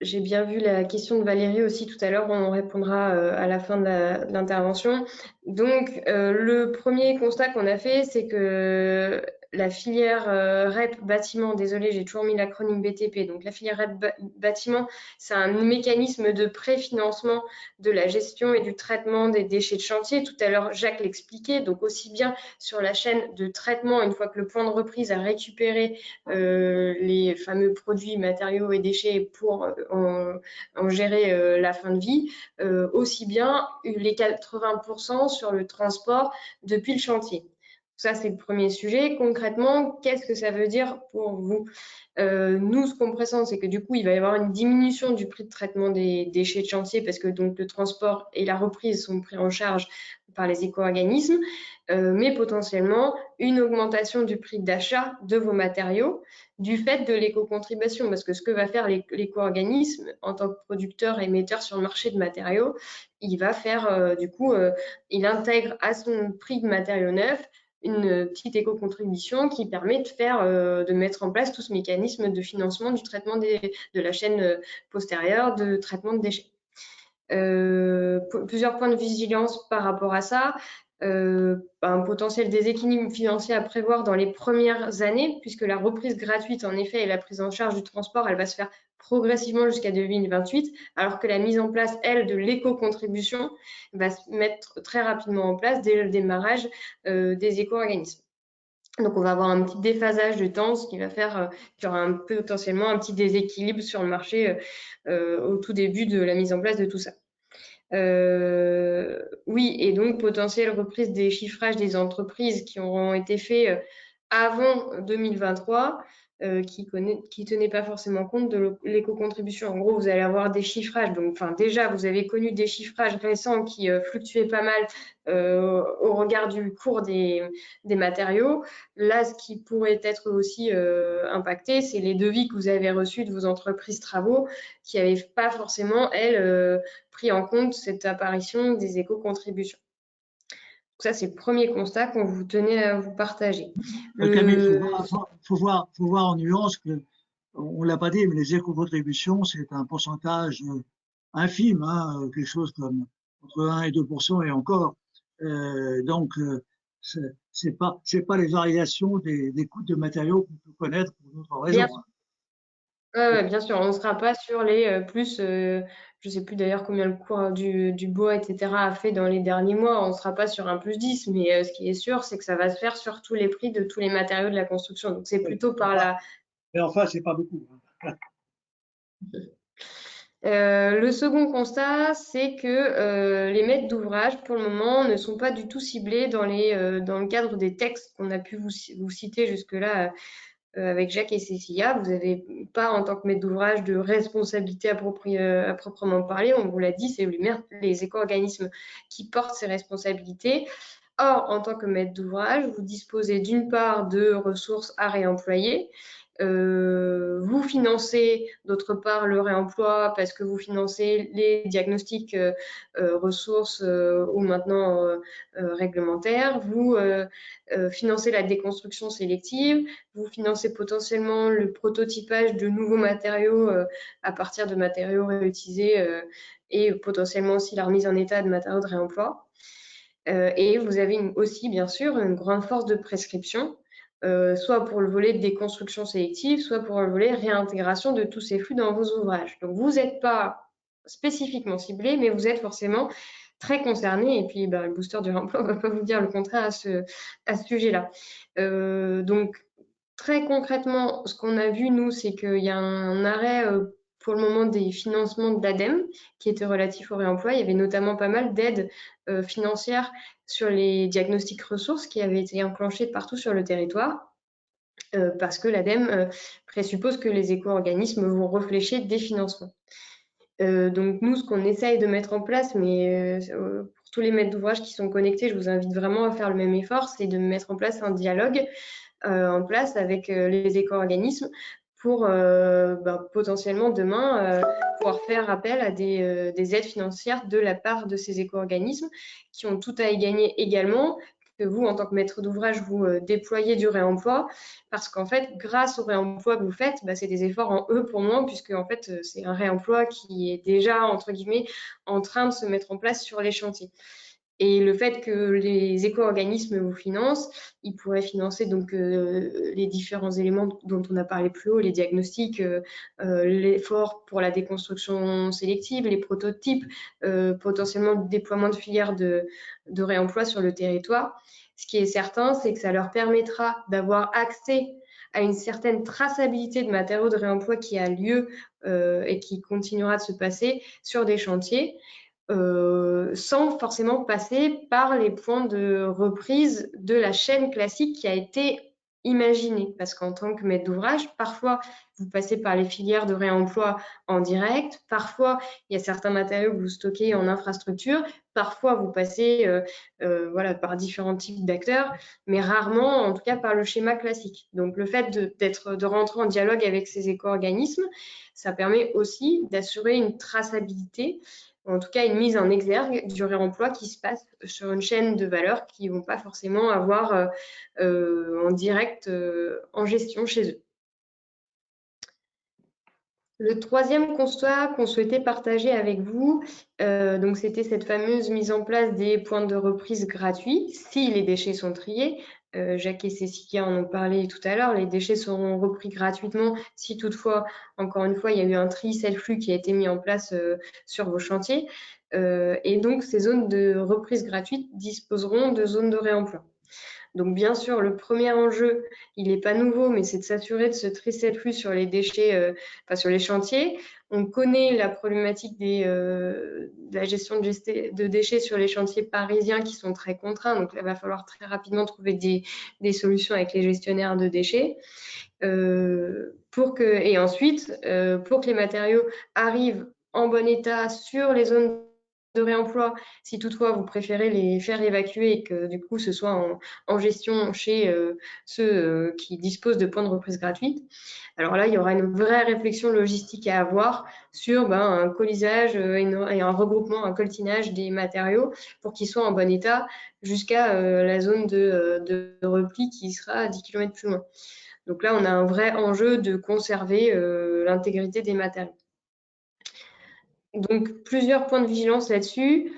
Speaker 1: J'ai bien vu la question de Valérie aussi tout à l'heure, on répondra à la fin de l'intervention. Donc, le premier constat qu'on a fait, c'est que la filière REP bâtiment, désolé, j'ai toujours mis l'acronyme BTP, donc la filière REP bâtiment, c'est un mécanisme de préfinancement de la gestion et du traitement des déchets de chantier. Tout à l'heure, Jacques l'expliquait, donc aussi bien sur la chaîne de traitement, une fois que le point de reprise a récupéré les fameux produits, matériaux et déchets pour en gérer la fin de vie, aussi bien les 80% sur le transport depuis le chantier. Ça, c'est le premier sujet. Concrètement, qu'est-ce que ça veut dire pour vous? Nous, ce qu'on pressent, c'est que du coup, il va y avoir une diminution du prix de traitement des déchets de chantier parce que donc le transport et la reprise sont pris en charge par les éco-organismes, mais potentiellement une augmentation du prix d'achat de vos matériaux du fait de l'éco-contribution, parce que ce que va faire l'éco-organisme en tant que producteur et émetteur sur le marché de matériaux, il va faire du coup, il intègre à son prix de matériaux neufs une petite éco-contribution qui permet de mettre en place tout ce mécanisme de financement du traitement de la chaîne postérieure de traitement de déchets. Plusieurs points de vigilance par rapport à ça. Un potentiel déséquilibre financier à prévoir dans les premières années, puisque la reprise gratuite, en effet, et la prise en charge du transport, elle va se faire progressivement jusqu'à 2028, alors que la mise en place, elle, de l'éco-contribution va se mettre très rapidement en place dès le démarrage des éco-organismes. Donc, on va avoir un petit déphasage de temps, ce qui va faire qu'il y aura potentiellement un petit déséquilibre sur le marché au tout début de la mise en place de tout ça. Oui, et donc potentielle reprise des chiffrages des entreprises qui auront été faits avant 2023, qui tenaient pas forcément compte de l'éco-contribution. En gros, vous allez avoir des chiffrages. Donc, enfin, déjà, vous avez connu des chiffrages récents qui fluctuaient pas mal au regard du cours des matériaux. Là, ce qui pourrait être aussi impacté, c'est les devis que vous avez reçus de vos entreprises travaux qui n'avaient pas forcément, elles, pris en compte cette apparition des éco-contributions. Ça, c'est le premier constat qu'on vous tenait à vous partager.
Speaker 3: Camille, faut voir en nuance que, on l'a pas dit, mais les éco-contributions, c'est un pourcentage infime, hein, quelque chose comme entre 1 et 2% et encore. Donc, c'est pas les variations des coûts de matériaux qu'on peut connaître pour d'autres raisons.
Speaker 1: Bien sûr, on ne sera pas sur les plus, je ne sais plus d'ailleurs combien le cours du bois, etc. a fait dans les derniers mois, on ne sera pas sur un plus 10, mais ce qui est sûr, c'est que ça va se faire sur tous les prix de tous les matériaux de la construction. Donc c'est plutôt par là.
Speaker 3: Mais enfin, c'est pas beaucoup.
Speaker 1: Le second constat, c'est que les maîtres d'ouvrage, pour le moment, ne sont pas du tout ciblés dans le cadre des textes qu'on a pu vous citer jusque-là avec Jacques et Cécilia. Vous n'avez pas, en tant que maître d'ouvrage, de responsabilité à proprement parler. On vous l'a dit, c'est les éco-organismes qui portent ces responsabilités. Or, en tant que maître d'ouvrage, vous disposez d'une part de ressources à réemployer. Vous financez d'autre part le réemploi parce que vous financez les diagnostics ressources ou maintenant réglementaires. Vous financez la déconstruction sélective. Vous financez potentiellement le prototypage de nouveaux matériaux à partir de matériaux réutilisés et potentiellement aussi la remise en état de matériaux de réemploi. Et vous avez aussi, bien sûr, une grande force de prescription, soit pour le volet de déconstruction sélective, soit pour le volet réintégration de tous ces flux dans vos ouvrages. Donc, vous n'êtes pas spécifiquement ciblés, mais vous êtes forcément très concernés. Et puis, le booster du réemploi ne va pas vous dire le contraire à ce sujet-là. Donc, très concrètement, ce qu'on a vu, nous, c'est qu'il y a un arrêt pour le moment des financements de l'ADEME qui était relatif au réemploi. Il y avait notamment pas mal d'aides financières sur les diagnostics ressources qui avaient été enclenchées partout sur le territoire. Parce que l'ADEME présuppose que les éco-organismes vont réfléchir des financements. Donc nous, ce qu'on essaye de mettre en place, mais pour tous les maîtres d'ouvrage qui sont connectés, je vous invite vraiment à faire le même effort, c'est de mettre en place un dialogue en place avec les éco-organismes pour potentiellement demain pouvoir faire appel à des aides financières de la part de ces éco-organismes qui ont tout à y gagner également que vous, en tant que maître d'ouvrage, vous déployez du réemploi parce qu'en fait, grâce au réemploi que vous faites, c'est des efforts en eux pour moi puisque en fait, c'est un réemploi qui est déjà, entre guillemets, en train de se mettre en place sur les chantiers. Et le fait que les éco-organismes vous financent, ils pourraient financer donc les différents éléments dont on a parlé plus haut, les diagnostics, l'effort pour la déconstruction sélective, les prototypes, potentiellement le déploiement de filières de réemploi sur le territoire. Ce qui est certain, c'est que ça leur permettra d'avoir accès à une certaine traçabilité de matériaux de réemploi qui a lieu et qui continuera de se passer sur des chantiers. Sans forcément passer par les points de reprise de la chaîne classique qui a été imaginée. Parce qu'en tant que maître d'ouvrage, parfois, vous passez par les filières de réemploi en direct, parfois, il y a certains matériaux que vous stockez en infrastructure, parfois, vous passez par différents types d'acteurs, mais rarement, en tout cas, par le schéma classique. Donc, le fait de rentrer en dialogue avec ces éco-organismes, ça permet aussi d'assurer une traçabilité, en tout cas une mise en exergue du réemploi qui se passe sur une chaîne de valeur qu'ils ne vont pas forcément avoir en direct en gestion chez eux. Le troisième constat qu'on souhaitait partager avec vous, donc c'était cette fameuse mise en place des points de reprise gratuits si les déchets sont triés. Jacques et Cécilia en ont parlé tout à l'heure, les déchets seront repris gratuitement si toutefois, encore une fois, il y a eu un tri self-flux qui a été mis en place sur vos chantiers. Et donc, ces zones de reprise gratuite disposeront de zones de réemploi. Donc, bien sûr, le premier enjeu, il n'est pas nouveau, mais c'est de s'assurer de ce tri self-flux sur les déchets, sur les chantiers. On connaît la problématique de la gestion de déchets sur les chantiers parisiens qui sont très contraints. Donc, là, il va falloir très rapidement trouver des solutions avec les gestionnaires de déchets. Pour que les matériaux arrivent en bon état sur les zones de réemploi, si toutefois vous préférez les faire évacuer et que du coup ce soit en gestion chez ceux qui disposent de points de reprise gratuite. Alors là, il y aura une vraie réflexion logistique à avoir sur un colisage et un regroupement, un coltinage des matériaux pour qu'ils soient en bon état jusqu'à la zone de repli qui sera à 10 km plus loin. Donc là, on a un vrai enjeu de conserver l'intégrité des matériaux. Donc, plusieurs points de vigilance là-dessus.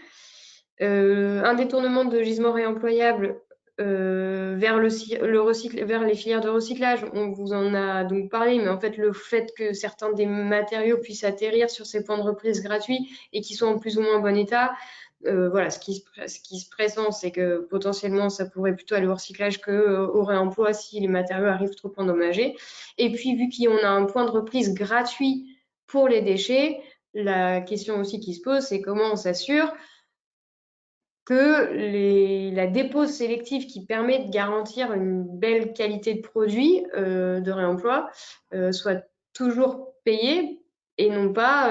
Speaker 1: Un détournement de gisements réemployables vers les filières de recyclage. On vous en a donc parlé, mais en fait, le fait que certains des matériaux puissent atterrir sur ces points de reprise gratuits et qui soient en plus ou moins bon état, ce qui se pressent, c'est que potentiellement, ça pourrait plutôt aller au recyclage qu'au réemploi si les matériaux arrivent trop endommagés. Et puis, vu qu'on a un point de reprise gratuit pour les déchets, la question aussi qui se pose, c'est comment on s'assure que la dépose sélective qui permet de garantir une belle qualité de produit de réemploi soit toujours payée et non pas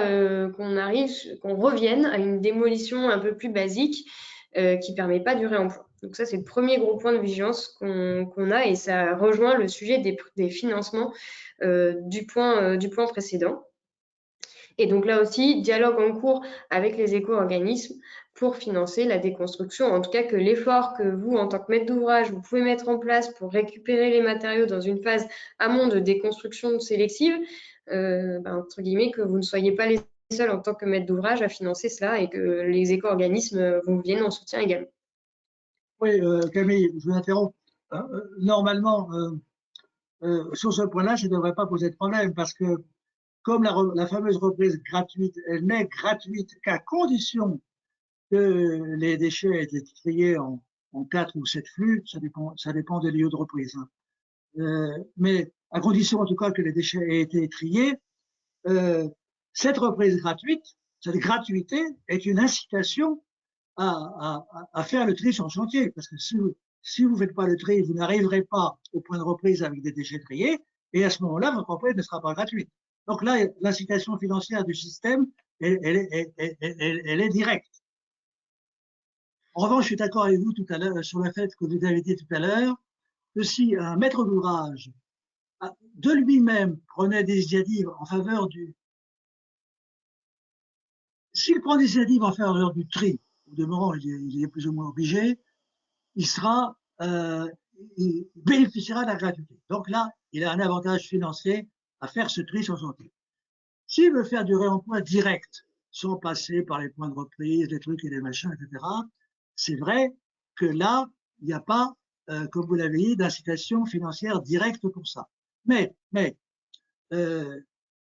Speaker 1: qu'on revienne à une démolition un peu plus basique qui ne permet pas du réemploi. Donc ça, c'est le premier gros point de vigilance qu'on a et ça rejoint le sujet des financements du point précédent. Et donc là aussi, dialogue en cours avec les éco-organismes pour financer la déconstruction. En tout cas, que l'effort que vous, en tant que maître d'ouvrage, vous pouvez mettre en place pour récupérer les matériaux dans une phase amont de déconstruction sélective, entre guillemets, que vous ne soyez pas les seuls en tant que maître d'ouvrage à financer cela et que les éco-organismes vous viennent en soutien également.
Speaker 3: Oui, Camille, je vous interromps. Normalement, sur ce point-là, je ne devrais pas poser de problème parce que comme la fameuse reprise gratuite, elle n'est gratuite qu'à condition que les déchets aient été triés en 4 ou 7 flux, ça dépend des lieux de reprise. Hein. Mais à condition en tout cas que les déchets aient été triés, cette reprise gratuite, cette gratuité est une incitation à faire le tri sur le chantier. Parce que si vous ne faites pas le tri, vous n'arriverez pas au point de reprise avec des déchets triés, et à ce moment-là, votre reprise ne sera pas gratuite. Donc là, l'incitation financière du système, elle est directe. En revanche, je suis d'accord avec vous tout à l'heure sur le fait que vous avez dit tout à l'heure que si un maître d'ouvrage de lui-même prenait des initiatives en faveur du... S'il prend des initiatives en faveur du tri, au demeurant, il est plus ou moins obligé, il bénéficiera de la gratuité. Donc là, il a un avantage financier à faire ce tri sur son tri. S'il veut faire du réemploi direct, sans passer par les points de reprise, les trucs et les machins, etc., c'est vrai que là, il n'y a pas, comme vous l'avez dit, d'incitation financière directe pour ça. Mais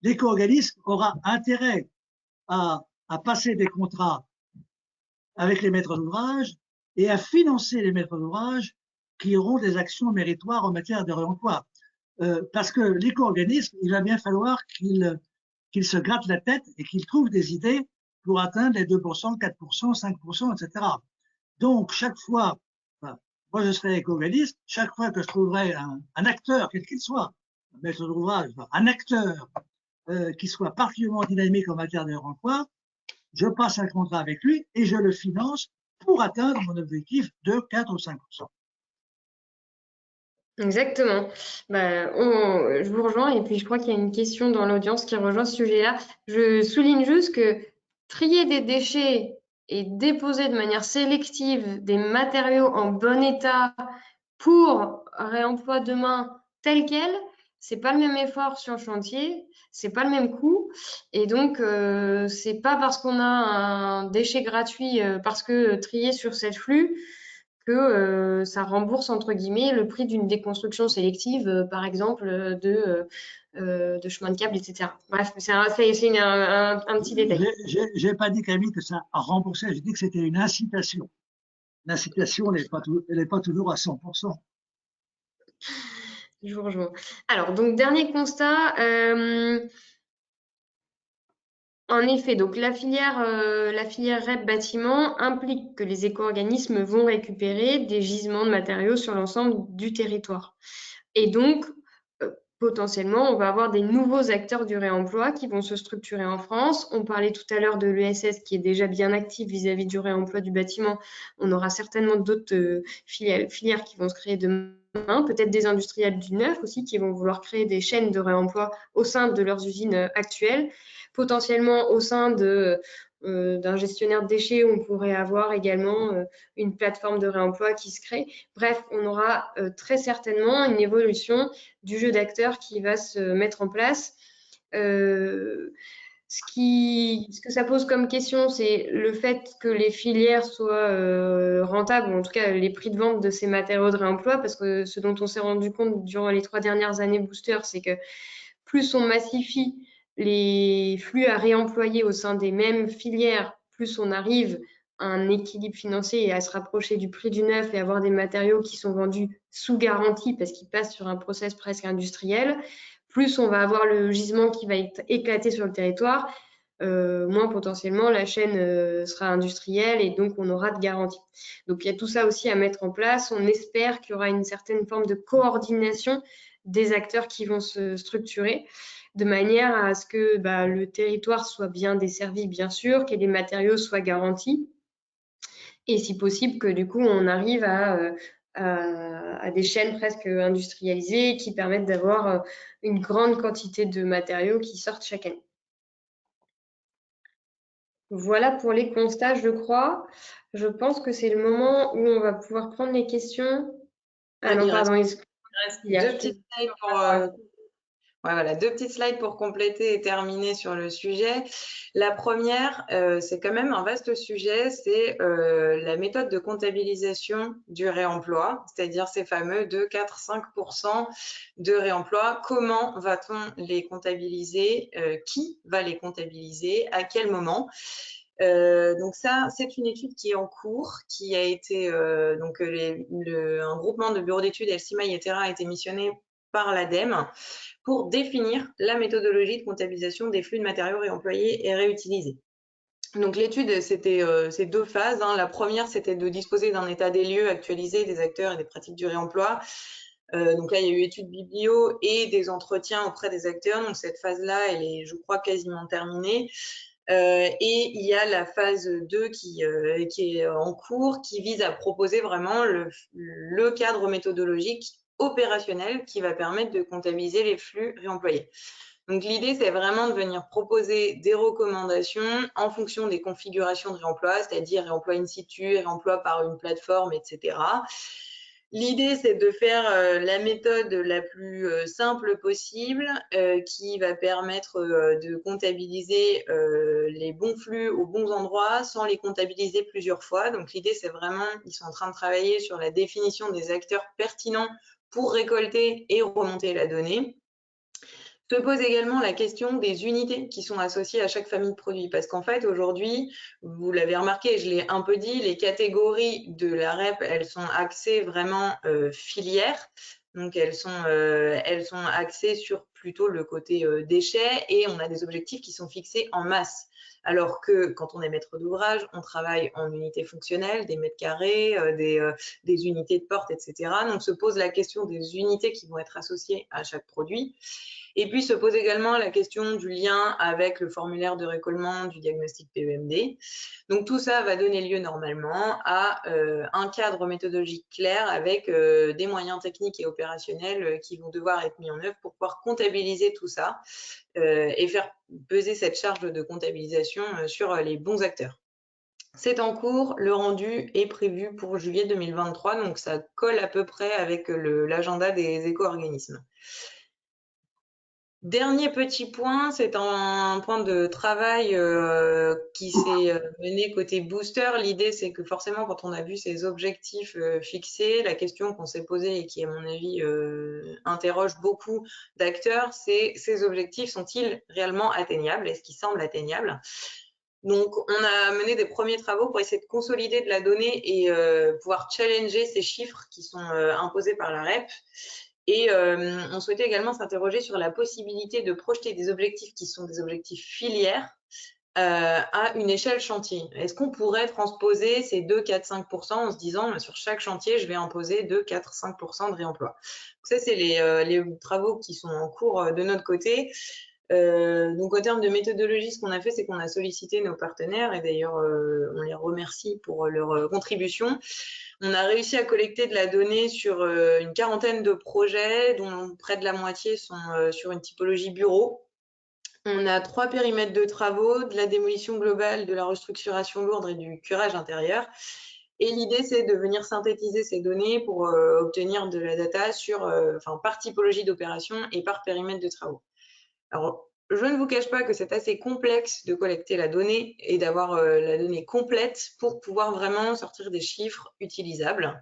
Speaker 3: l'éco-organisme aura intérêt à passer des contrats avec les maîtres d'ouvrage et à financer les maîtres d'ouvrage qui auront des actions méritoires en matière de réemploi. Parce que l'éco-organisme, il va bien falloir qu'il se gratte la tête et qu'il trouve des idées pour atteindre les 2%, 4%, 5%, etc. Donc, chaque fois, enfin, moi je serai éco-organisme, chaque fois que je trouverai un acteur, quel qu'il soit, un maître d'ouvrage, un acteur qui soit particulièrement dynamique en matière de réemploi, je passe un contrat avec lui et je le finance pour atteindre mon objectif de 4 ou 5%.
Speaker 1: Exactement. Bah, je vous rejoins et puis je crois qu'il y a une question dans l'audience qui rejoint ce sujet-là. Je souligne juste que trier des déchets et déposer de manière sélective des matériaux en bon état pour réemploi demain tel quel, c'est pas le même effort sur le chantier, c'est pas le même coût et donc c'est pas parce qu'on a un déchet gratuit parce que trié sur cette flux que ça rembourse entre guillemets le prix d'une déconstruction sélective, par exemple de chemin de câble, etc. Bref, c'est un petit détail.
Speaker 3: J'ai pas dit, Camille, que ça a remboursé, j'ai dit que c'était une incitation. L'incitation, elle n'est pas toujours à 100%.
Speaker 1: Je vous rejoins. Alors, donc, dernier constat. En effet, donc la filière REP bâtiment implique que les éco-organismes vont récupérer des gisements de matériaux sur l'ensemble du territoire. Et donc, potentiellement, on va avoir des nouveaux acteurs du réemploi qui vont se structurer en France. On parlait tout à l'heure de l'ESS qui est déjà bien actif vis-à-vis du réemploi du bâtiment. On aura certainement d'autres filières qui vont se créer demain, peut-être des industriels du neuf aussi qui vont vouloir créer des chaînes de réemploi au sein de leurs usines actuelles, potentiellement au sein d'un gestionnaire de déchets, on pourrait avoir également une plateforme de réemploi qui se crée. Bref, on aura très certainement une évolution du jeu d'acteurs qui va se mettre en place. Ce que ça pose comme question, c'est le fait que les filières soient rentables, ou en tout cas les prix de vente de ces matériaux de réemploi, parce que ce dont on s'est rendu compte durant les 3 dernières années Booster, c'est que plus on massifie les flux à réemployer au sein des mêmes filières, plus on arrive à un équilibre financier et à se rapprocher du prix du neuf et avoir des matériaux qui sont vendus sous garantie parce qu'ils passent sur un process presque industriel, plus on va avoir le gisement qui va être éclaté sur le territoire, moins potentiellement la chaîne sera industrielle et donc on aura de garantie. Donc il y a tout ça aussi à mettre en place. On espère qu'il y aura une certaine forme de coordination des acteurs qui vont se structurer de manière à ce que le territoire soit bien desservi, bien sûr, que les matériaux soient garantis et si possible que du coup on arrive à des chaînes presque industrialisées qui permettent d'avoir une grande quantité de matériaux qui sortent chaque année. Voilà pour les constats, je crois. Je pense que c'est le moment où on va pouvoir prendre les questions. Ah non, pardon,
Speaker 2: il reste 2 petites slide Ouais, voilà, 2 petites slides pour compléter et terminer sur le sujet. La première, c'est quand même un vaste sujet, c'est la méthode de comptabilisation du réemploi, c'est-à-dire ces fameux 2, 4, 5% de réemploi. Comment va-t-on les comptabiliser? Qui va les comptabiliser? À quel moment? Donc ça, c'est une étude qui est en cours, qui a été un groupement de bureaux d'études, Elsima et Terra, a été missionné par l'ADEME pour définir la méthodologie de comptabilisation des flux de matériaux réemployés et réutilisés. Donc l'étude, c'était ces 2 phases. Hein. La première, c'était de disposer d'un état des lieux actualisé des acteurs et des pratiques du réemploi. Donc là, il y a eu études biblio et des entretiens auprès des acteurs. Donc cette phase-là, elle est, je crois, quasiment terminée. Et il y a la phase 2 qui est en cours, qui vise à proposer vraiment le cadre méthodologique opérationnel qui va permettre de comptabiliser les flux réemployés. Donc l'idée, c'est vraiment de venir proposer des recommandations en fonction des configurations de réemploi, c'est-à-dire réemploi in situ, réemploi par une plateforme, etc. L'idée, c'est de faire la méthode la plus simple possible qui va permettre de comptabiliser les bons flux aux bons endroits sans les comptabiliser plusieurs fois. Donc l'idée, c'est vraiment, ils sont en train de travailler sur la définition des acteurs pertinents pour récolter et remonter la donnée. Se pose également la question des unités qui sont associées à chaque famille de produits. Parce qu'en fait, aujourd'hui, vous l'avez remarqué, je l'ai un peu dit, les catégories de la REP, elles sont axées vraiment filières. Donc, elles sont axées sur plutôt le côté déchets et on a des objectifs qui sont fixés en masse. Alors que quand on est maître d'ouvrage, on travaille en unités fonctionnelles, des mètres carrés, des unités de porte, etc. Donc, se pose la question des unités qui vont être associées à chaque produit. Et puis se pose également la question du lien avec le formulaire de récollement du diagnostic PEMD. Donc tout ça va donner lieu normalement à un cadre méthodologique clair avec des moyens techniques et opérationnels qui vont devoir être mis en œuvre pour pouvoir comptabiliser tout ça et faire peser cette charge de comptabilisation sur les bons acteurs. C'est en cours, le rendu est prévu pour juillet 2023, donc ça colle à peu près avec l'agenda des éco-organismes. Dernier petit point, c'est un point de travail qui s'est mené côté booster. L'idée, c'est que forcément, quand on a vu ces objectifs fixés, la question qu'on s'est posée et qui, à mon avis, interroge beaucoup d'acteurs, c'est ces objectifs sont-ils réellement atteignables? Est-ce qu'ils semblent atteignables? Donc, on a mené des premiers travaux pour essayer de consolider de la donnée et pouvoir challenger ces chiffres qui sont imposés par la REP. Et on souhaitait également s'interroger sur la possibilité de projeter des objectifs qui sont des objectifs filières à une échelle chantier. Est-ce qu'on pourrait transposer ces 2, 4, 5% en se disant sur chaque chantier, je vais imposer 2, 4, 5% de réemploi. Donc ça, c'est les travaux qui sont en cours de notre côté. Donc, en termes de méthodologie, ce qu'on a fait, c'est qu'on a sollicité nos partenaires et d'ailleurs, on les remercie pour leur contribution. On a réussi à collecter de la donnée sur une quarantaine de projets, dont près de la moitié sont sur une typologie bureau. On a 3 périmètres de travaux, de la démolition globale, de la restructuration lourde et du curage intérieur. Et l'idée, c'est de venir synthétiser ces données pour obtenir de la data par typologie d'opération et par périmètre de travaux. Alors, je ne vous cache pas que c'est assez complexe de collecter la donnée et d'avoir la donnée complète pour pouvoir vraiment sortir des chiffres utilisables.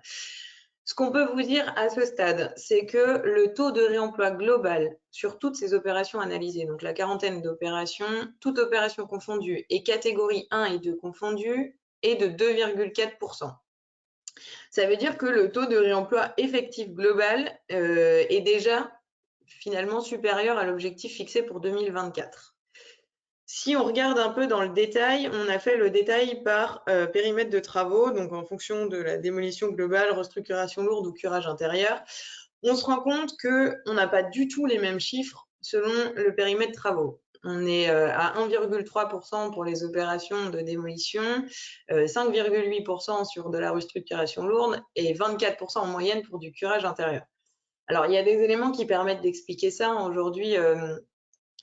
Speaker 2: Ce qu'on peut vous dire à ce stade, c'est que le taux de réemploi global sur toutes ces opérations analysées, donc la quarantaine d'opérations, toutes opérations confondues et catégories 1 et 2 confondues, est de 2,4%. Ça veut dire que le taux de réemploi effectif global est déjà finalement supérieur à l'objectif fixé pour 2024. Si on regarde un peu dans le détail, on a fait le détail par périmètre de travaux, donc en fonction de la démolition globale, restructuration lourde ou curage intérieur. On se rend compte qu'on n'a pas du tout les mêmes chiffres selon le périmètre de travaux. On est à 1,3% pour les opérations de démolition, 5,8% sur de la restructuration lourde et 24% en moyenne pour du curage intérieur. Alors, il y a des éléments qui permettent d'expliquer ça. Aujourd'hui,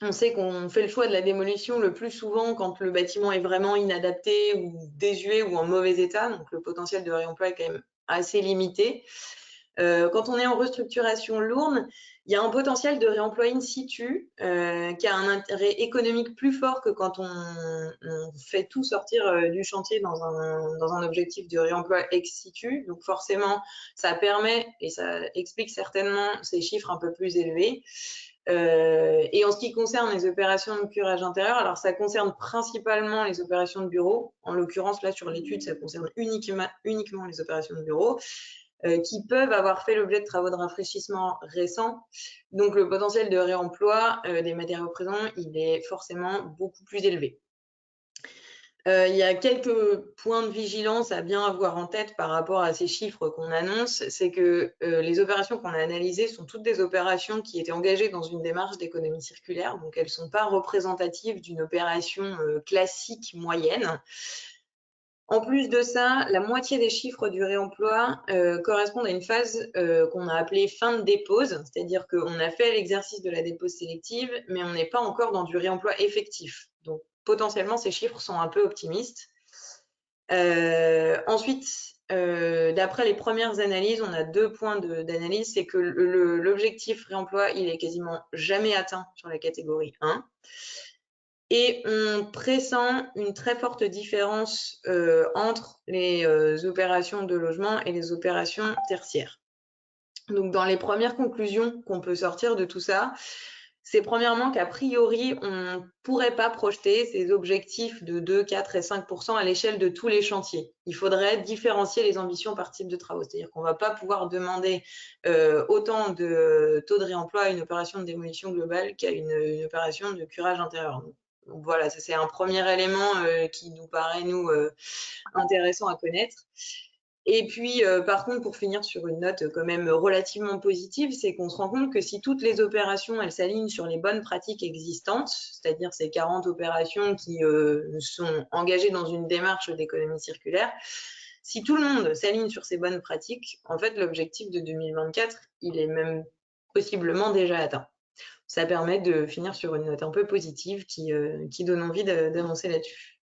Speaker 2: on sait qu'on fait le choix de la démolition le plus souvent quand le bâtiment est vraiment inadapté ou désuet ou en mauvais état. Donc, le potentiel de réemploi est quand même assez limité. Quand on est en restructuration lourde, Il y a un potentiel de réemploi in situ qui a un intérêt économique plus fort que quand on fait tout sortir du chantier dans un objectif de réemploi ex situ. Donc forcément, ça permet et ça explique certainement ces chiffres un peu plus élevés. Et en ce qui concerne les opérations de curage intérieur, alors ça concerne principalement les opérations de bureau. En l'occurrence, là, sur l'étude, ça concerne uniquement les opérations de bureau qui peuvent avoir fait l'objet de travaux de rafraîchissement récents. Donc, le potentiel de réemploi des matériaux présents, il est forcément beaucoup plus élevé. Il y a quelques points de vigilance à bien avoir en tête par rapport à ces chiffres qu'on annonce. C'est que les opérations qu'on a analysées sont toutes des opérations qui étaient engagées dans une démarche d'économie circulaire. Donc, elles ne sont pas représentatives d'une opération classique moyenne. En plus de ça, la moitié des chiffres du réemploi correspondent à une phase qu'on a appelée fin de dépose, c'est-à-dire qu'on a fait l'exercice de la dépose sélective, mais on n'est pas encore dans du réemploi effectif. Donc, potentiellement, ces chiffres sont un peu optimistes. Ensuite, d'après les premières analyses, on a 2 points d'analyse. C'est que l'objectif réemploi, il est quasiment jamais atteint sur la catégorie 1. Et on pressent une très forte différence entre les opérations de logement et les opérations tertiaires. Donc, dans les premières conclusions qu'on peut sortir de tout ça, c'est premièrement qu'a priori, on ne pourrait pas projeter ces objectifs de 2, 4 et 5% à l'échelle de tous les chantiers. Il faudrait différencier les ambitions par type de travaux. C'est-à-dire qu'on ne va pas pouvoir demander autant de taux de réemploi à une opération de démolition globale qu'à une opération de curage intérieur. Donc voilà, ça c'est un premier élément qui nous paraît, nous, intéressant à connaître. Et puis, par contre, pour finir sur une note quand même relativement positive, c'est qu'on se rend compte que si toutes les opérations, elles s'alignent sur les bonnes pratiques existantes, c'est-à-dire ces 40 opérations qui sont engagées dans une démarche d'économie circulaire, si tout le monde s'aligne sur ces bonnes pratiques, en fait, l'objectif de 2024, il est même possiblement déjà atteint. Ça permet de finir sur une note un peu positive qui donne envie d'avancer là-dessus.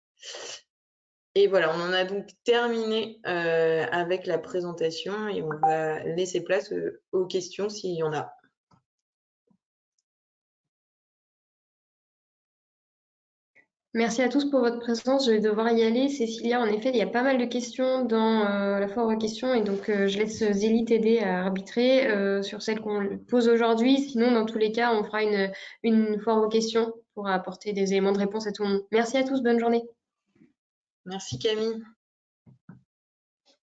Speaker 2: Et voilà, on en a donc terminé avec la présentation et on va laisser place aux questions s'il y en a.
Speaker 1: Merci à tous pour votre présence. Je vais devoir y aller. Cécilia, en effet, il y a pas mal de questions dans la foire aux questions et donc je laisse Zélie t'aider à arbitrer sur celles qu'on pose aujourd'hui. Sinon, dans tous les cas, on fera une foire aux questions pour apporter des éléments de réponse à tout le monde. Merci à tous, bonne journée.
Speaker 2: Merci Camille.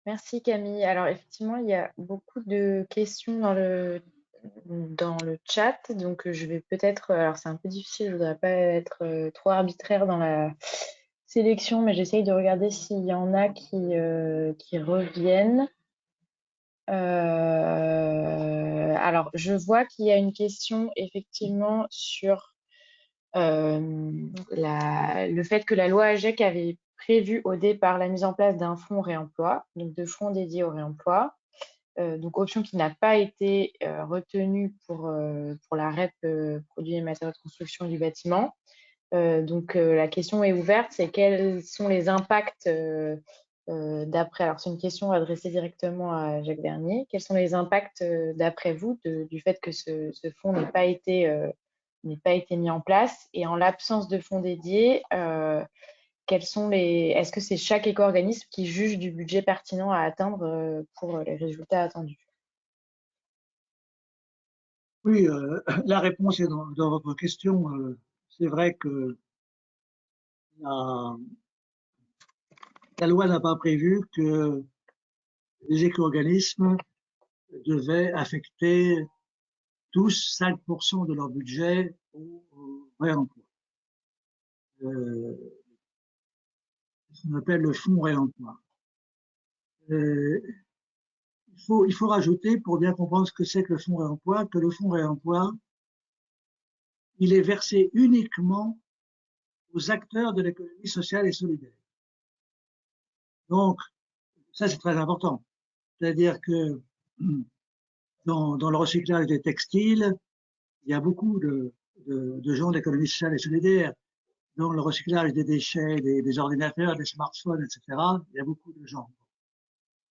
Speaker 4: Merci Camille. Alors effectivement, il y a beaucoup de questions dans le chat, donc je vais peut-être, alors c'est un peu difficile, je ne voudrais pas être trop arbitraire dans la sélection, mais j'essaye de regarder s'il y en a qui reviennent. Alors je vois qu'il y a une question effectivement sur le fait que la loi AGEC avait prévu au départ la mise en place d'un fonds réemploi, donc de fonds dédiés au réemploi. Donc option qui n'a pas été retenue pour la REP produits et matériaux de construction du bâtiment. Donc la question est ouverte, c'est quels sont les impacts d'après, alors c'est une question adressée directement à Jacques Bernier, quels sont les impacts d'après vous du fait que ce fonds n'ait pas été mis en place, et en l'absence de fonds dédiés, est-ce que c'est chaque éco-organisme qui juge du budget pertinent à atteindre pour les résultats attendus?
Speaker 3: Oui, la réponse est dans votre question. C'est vrai que la loi n'a pas prévu que les éco-organismes devaient affecter tous 5% de leur budget au réemploi. Ce qu'on appelle le fonds réemploi. Il faut rajouter, pour bien comprendre ce que c'est que le fonds réemploi, que le fonds réemploi, il est versé uniquement aux acteurs de l'économie sociale et solidaire. Donc, ça c'est très important. C'est-à-dire que dans le recyclage des textiles, il y a beaucoup de gens de l'économie sociale et solidaire. Dans le recyclage des déchets, des ordinateurs, des smartphones, etc., il y a beaucoup de gens.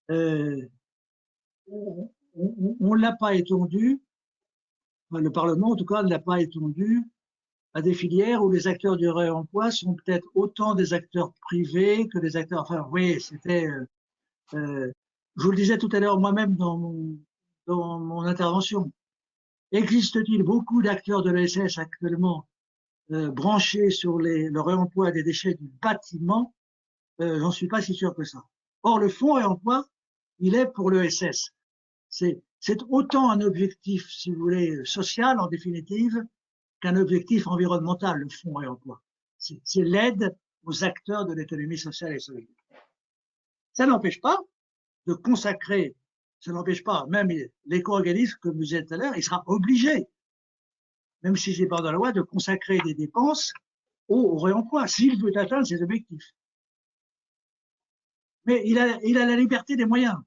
Speaker 3: On ne l'a pas étendu enfin, le Parlement en tout cas ne l'a pas étendu à des filières où les acteurs du réemploi sont peut-être autant des acteurs privés que des acteurs. Enfin, oui, c'était. Je vous le disais tout à l'heure moi-même dans mon intervention. Existe-t-il beaucoup d'acteurs de l'ESS actuellement branchés sur le réemploi des déchets du bâtiment? J'en suis pas si sûr que ça. Or, le fonds réemploi, il est pour l'ESS. C'est autant un objectif, si vous voulez, social en définitive, qu'un objectif environnemental, le fonds réemploi. C'est l'aide aux acteurs de l'économie sociale et solidaire. Ça n'empêche pas de consacrer, ça n'empêche pas, même l'éco-organisme, comme vous disiez tout à l'heure, il sera obligé, même si c'est pas dans la loi, de consacrer des dépenses au réemploi, s'il veut atteindre ses objectifs. Mais il a la liberté des moyens.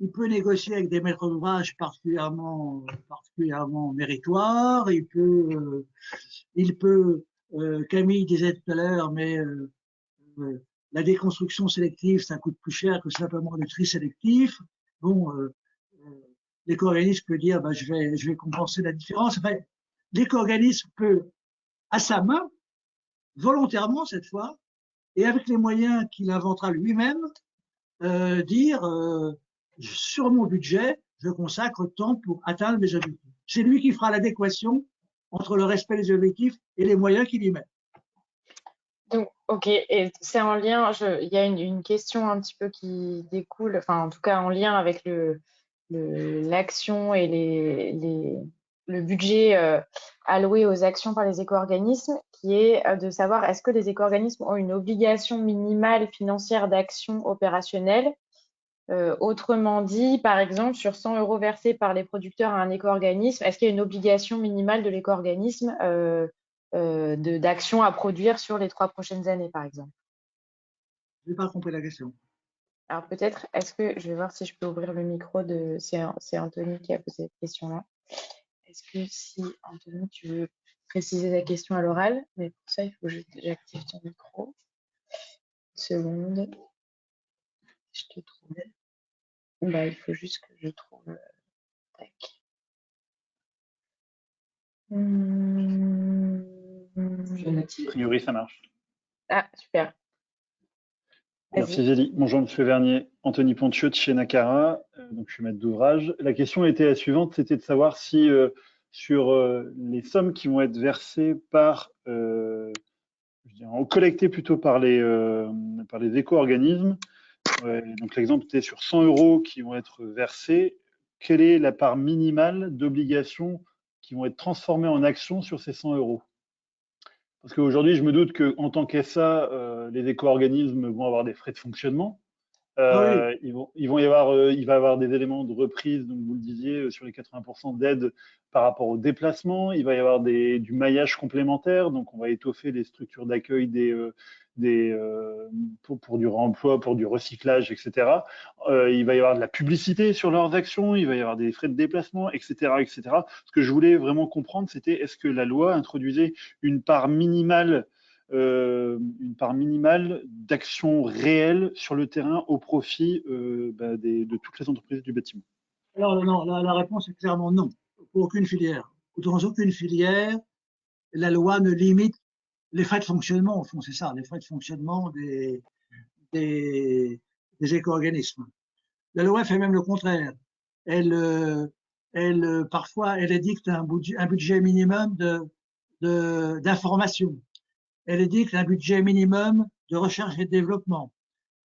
Speaker 3: Il peut négocier avec des maîtres d'ouvrage particulièrement méritoires. Il peut, Camille disait tout à l'heure, mais la déconstruction sélective, ça coûte plus cher que simplement le tri sélectif. Bon, l'éco-organisme peut dire, bah, je vais compenser la différence. Enfin, l'éco-organisme peut, à sa main, volontairement cette fois, et avec les moyens qu'il inventera lui-même, dire sur mon budget, je consacre tant pour atteindre mes objectifs. C'est lui qui fera l'adéquation entre le respect des objectifs et les moyens qu'il y met.
Speaker 4: Donc, ok, et c'est en lien, il y a une question un petit peu qui découle, enfin en tout cas en lien avec l'action et le budget alloué aux actions par les éco-organismes, qui est de savoir est-ce que les éco-organismes ont une obligation minimale financière d'action opérationnelle. Autrement dit, par exemple, sur 100 € versés par les producteurs à un éco-organisme, est-ce qu'il y a une obligation minimale de l'éco-organisme d'action à produire sur les 3 prochaines années, par exemple?
Speaker 3: Je n'ai pas compris la question.
Speaker 4: Alors peut-être, est-ce que je vais voir si je peux ouvrir le micro de. C'est Anthony qui a posé cette question-là. Est-ce que si Anthony, tu veux préciser ta question à l'oral, mais pour ça, il faut que j'active ton micro. Une seconde. Je te trouve. Bah, il faut juste que je trouve. Tac.
Speaker 5: A priori, ça marche.
Speaker 4: Ah, super.
Speaker 5: Merci Zélie. Bonjour Monsieur Vernier, Anthony Pontieux de chez Nacara, donc je suis maître d'ouvrage. La question était la suivante, c'était de savoir si sur les sommes qui vont être versées par, collectées plutôt par les éco-organismes, donc l'exemple était sur 100 € qui vont être versés, quelle est la part minimale d'obligations qui vont être transformées en actions sur ces 100 €? Parce qu'aujourd'hui, je me doute qu'en tant qu'SA, les éco-organismes vont avoir des frais de fonctionnement.
Speaker 3: Oui.
Speaker 5: Il va y avoir des éléments de reprise, donc vous le disiez, sur les 80% d'aide par rapport au déplacement. Il va y avoir du maillage complémentaire, donc on va étoffer les structures d'accueil pour du réemploi, pour du recyclage, etc. Il va y avoir de la publicité sur leurs actions, il va y avoir des frais de déplacement, etc., etc. Ce que je voulais vraiment comprendre, c'était est-ce que la loi introduisait une part minimale d'action réelle sur le terrain au profit de toutes les entreprises du bâtiment?
Speaker 3: Alors non, la réponse est clairement non, pour aucune filière. Dans aucune filière, la loi ne limite les frais de fonctionnement, au fond, c'est ça, les frais de fonctionnement des éco-organismes. La loi fait même le contraire. Parfois, elle édicte un budget minimum d'information. Elle édicte un budget minimum de recherche et de développement.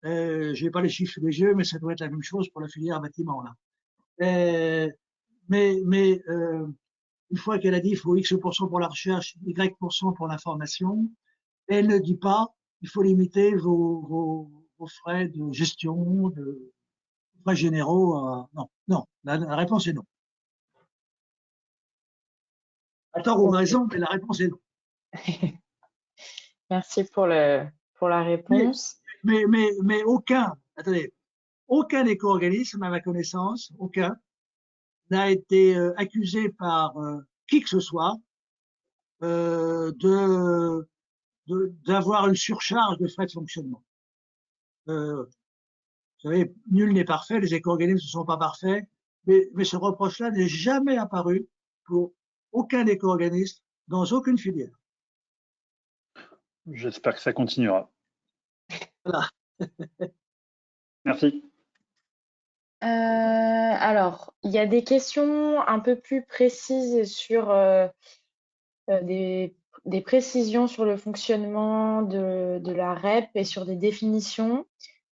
Speaker 3: Je n'ai pas les chiffres sous les yeux, mais ça doit être la même chose pour la filière bâtiment, là. Mais une fois qu'elle a dit il faut X% pour la recherche, Y% pour l'information, elle ne dit pas il faut limiter vos frais de gestion, de frais généraux. Non, la réponse est non. À tort ou raison, mais la réponse est non.
Speaker 4: Merci pour la réponse.
Speaker 3: Mais aucun éco-organisme, à ma connaissance, aucun, n'a été accusé par qui que ce soit d'avoir une surcharge de frais de fonctionnement. Vous savez, nul n'est parfait, les éco-organismes ne sont pas parfaits, mais ce reproche-là n'est jamais apparu pour aucun éco-organisme dans aucune filière.
Speaker 5: J'espère que ça continuera.
Speaker 3: Voilà.
Speaker 5: Merci.
Speaker 4: Alors, il y a des questions un peu plus précises sur des précisions sur le fonctionnement de la REP et sur des définitions.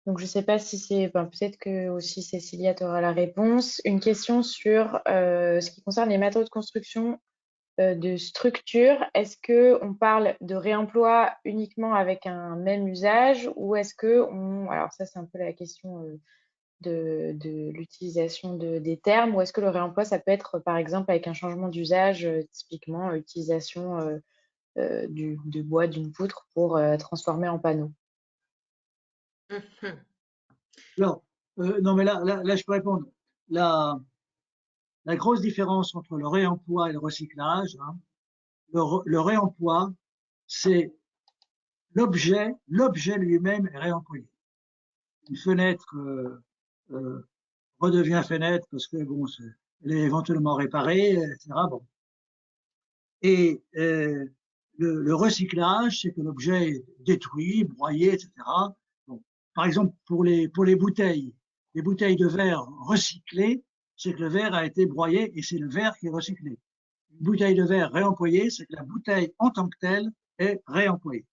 Speaker 4: Donc, je ne sais pas si c'est, peut-être que aussi Cécilia aura la réponse. Une question sur ce qui concerne les matériaux de construction de structure. Est-ce que on parle de réemploi uniquement avec un même usage ou est-ce que alors ça c'est un peu la question de l'utilisation des termes, ou est-ce que le réemploi, ça peut être par exemple avec un changement d'usage, typiquement utilisation de bois, d'une poutre pour transformer en panneau.
Speaker 3: Alors, non, mais là, je peux répondre. La grosse différence entre le réemploi et le recyclage, hein, le réemploi, c'est l'objet lui-même est réemployé. Une fenêtre redevient fenêtre parce que bon, elle est éventuellement réparée, etc. Bon. Et le recyclage, c'est que l'objet est détruit, broyé, etc. Bon. Par exemple, pour les bouteilles de verre recyclées, c'est que le verre a été broyé et c'est le verre qui est recyclé. Une bouteille de verre réemployée, c'est que la bouteille en tant que telle est réemployée.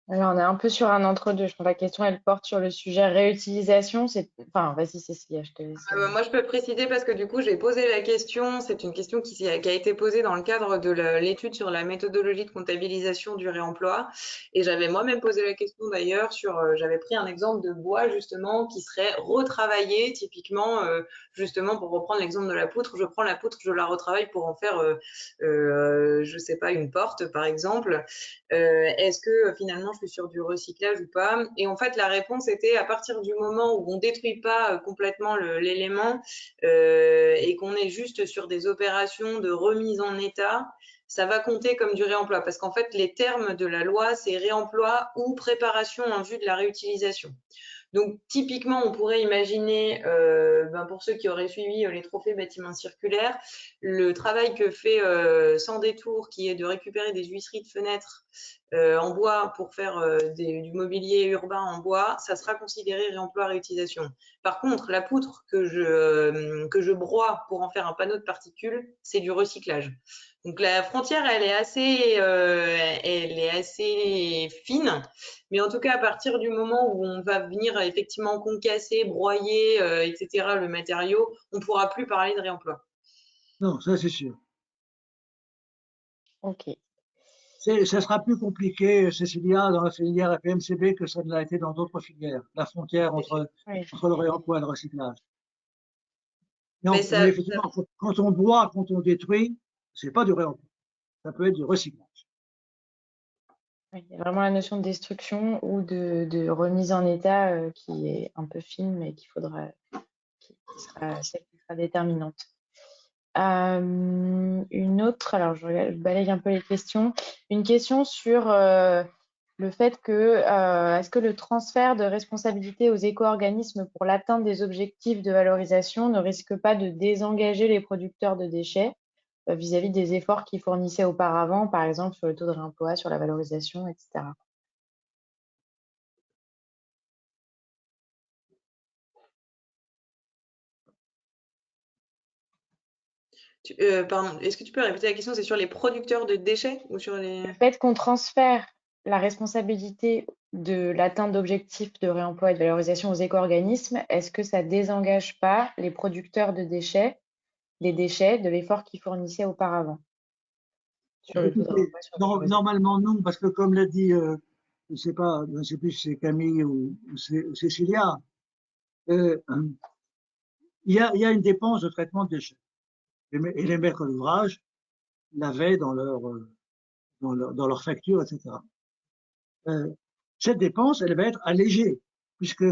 Speaker 4: Alors, on est un peu sur un entre-deux. Je pense que la question, elle porte sur le sujet réutilisation. Enfin, vas-y, Cécilia, je te laisse.
Speaker 2: Moi, je peux préciser parce que du coup, j'ai posé la question. C'est une question qui a été posée dans le cadre de l'étude sur la méthodologie de comptabilisation du réemploi. Et j'avais moi-même posé la question d'ailleurs j'avais pris un exemple de bois justement qui serait retravaillé typiquement, justement pour reprendre l'exemple de la poutre. Je prends la poutre, je la retravaille pour en faire, je sais pas, une porte par exemple. Est-ce que finalement je suis sur du recyclage ou pas? Et en fait, la réponse était à partir du moment où on détruit pas complètement l'élément et qu'on est juste sur des opérations de remise en état, ça va compter comme du réemploi. Parce qu'en fait, les termes de la loi, c'est réemploi ou préparation en vue de la réutilisation. Donc, typiquement, on pourrait imaginer, pour ceux qui auraient suivi les trophées bâtiments circulaires, le travail que fait Sans Détour, qui est de récupérer des huisseries de fenêtres en bois pour faire du mobilier urbain en bois, ça sera considéré réemploi réutilisation. Par contre, la poutre que je broie pour en faire un panneau de particules, c'est du recyclage. Donc la frontière, elle est assez fine, mais en tout cas, à partir du moment où on va venir effectivement concasser, broyer, etc., le matériau, on ne pourra plus parler de réemploi.
Speaker 3: Non, ça c'est sûr.
Speaker 4: Ok.
Speaker 3: Ça sera plus compliqué, Cécilia, dans la filière FMCB que ça ne l'a été dans d'autres filières, la frontière entre le réemploi et le recyclage. Non, mais effectivement, quand on broie, quand on détruit, c'est pas du réemploi. Ça peut être du recyclage.
Speaker 4: Il y a vraiment la notion de destruction ou de remise en état qui est un peu fine, mais qui sera celle qui sera déterminante. Une autre, alors je balaye un peu les questions. Une question sur le fait que est-ce que le transfert de responsabilité aux éco-organismes pour l'atteinte des objectifs de valorisation ne risque pas de désengager les producteurs de déchets vis-à-vis des efforts qu'ils fournissaient auparavant, par exemple sur le taux de réemploi, sur la valorisation, etc.
Speaker 2: Pardon, est-ce que tu peux répéter la question? C'est sur les producteurs de déchets ou sur les…
Speaker 4: Le fait qu'on transfère la responsabilité de l'atteinte d'objectifs de réemploi et de valorisation aux éco-organismes, est-ce que ça désengage pas les producteurs de déchets, des déchets, de l'effort qu'ils fournissaient auparavant sur le taux de réemploi, sur la valorisation?
Speaker 3: Normalement, non, parce que comme l'a dit, je ne sais pas, je ne sais plus si c'est Camille ou Cécilia, il y a une dépense de traitement de déchets. Et les maîtres d'ouvrage l'avaient dans leur facture, etc. Cette dépense, elle va être allégée, puisque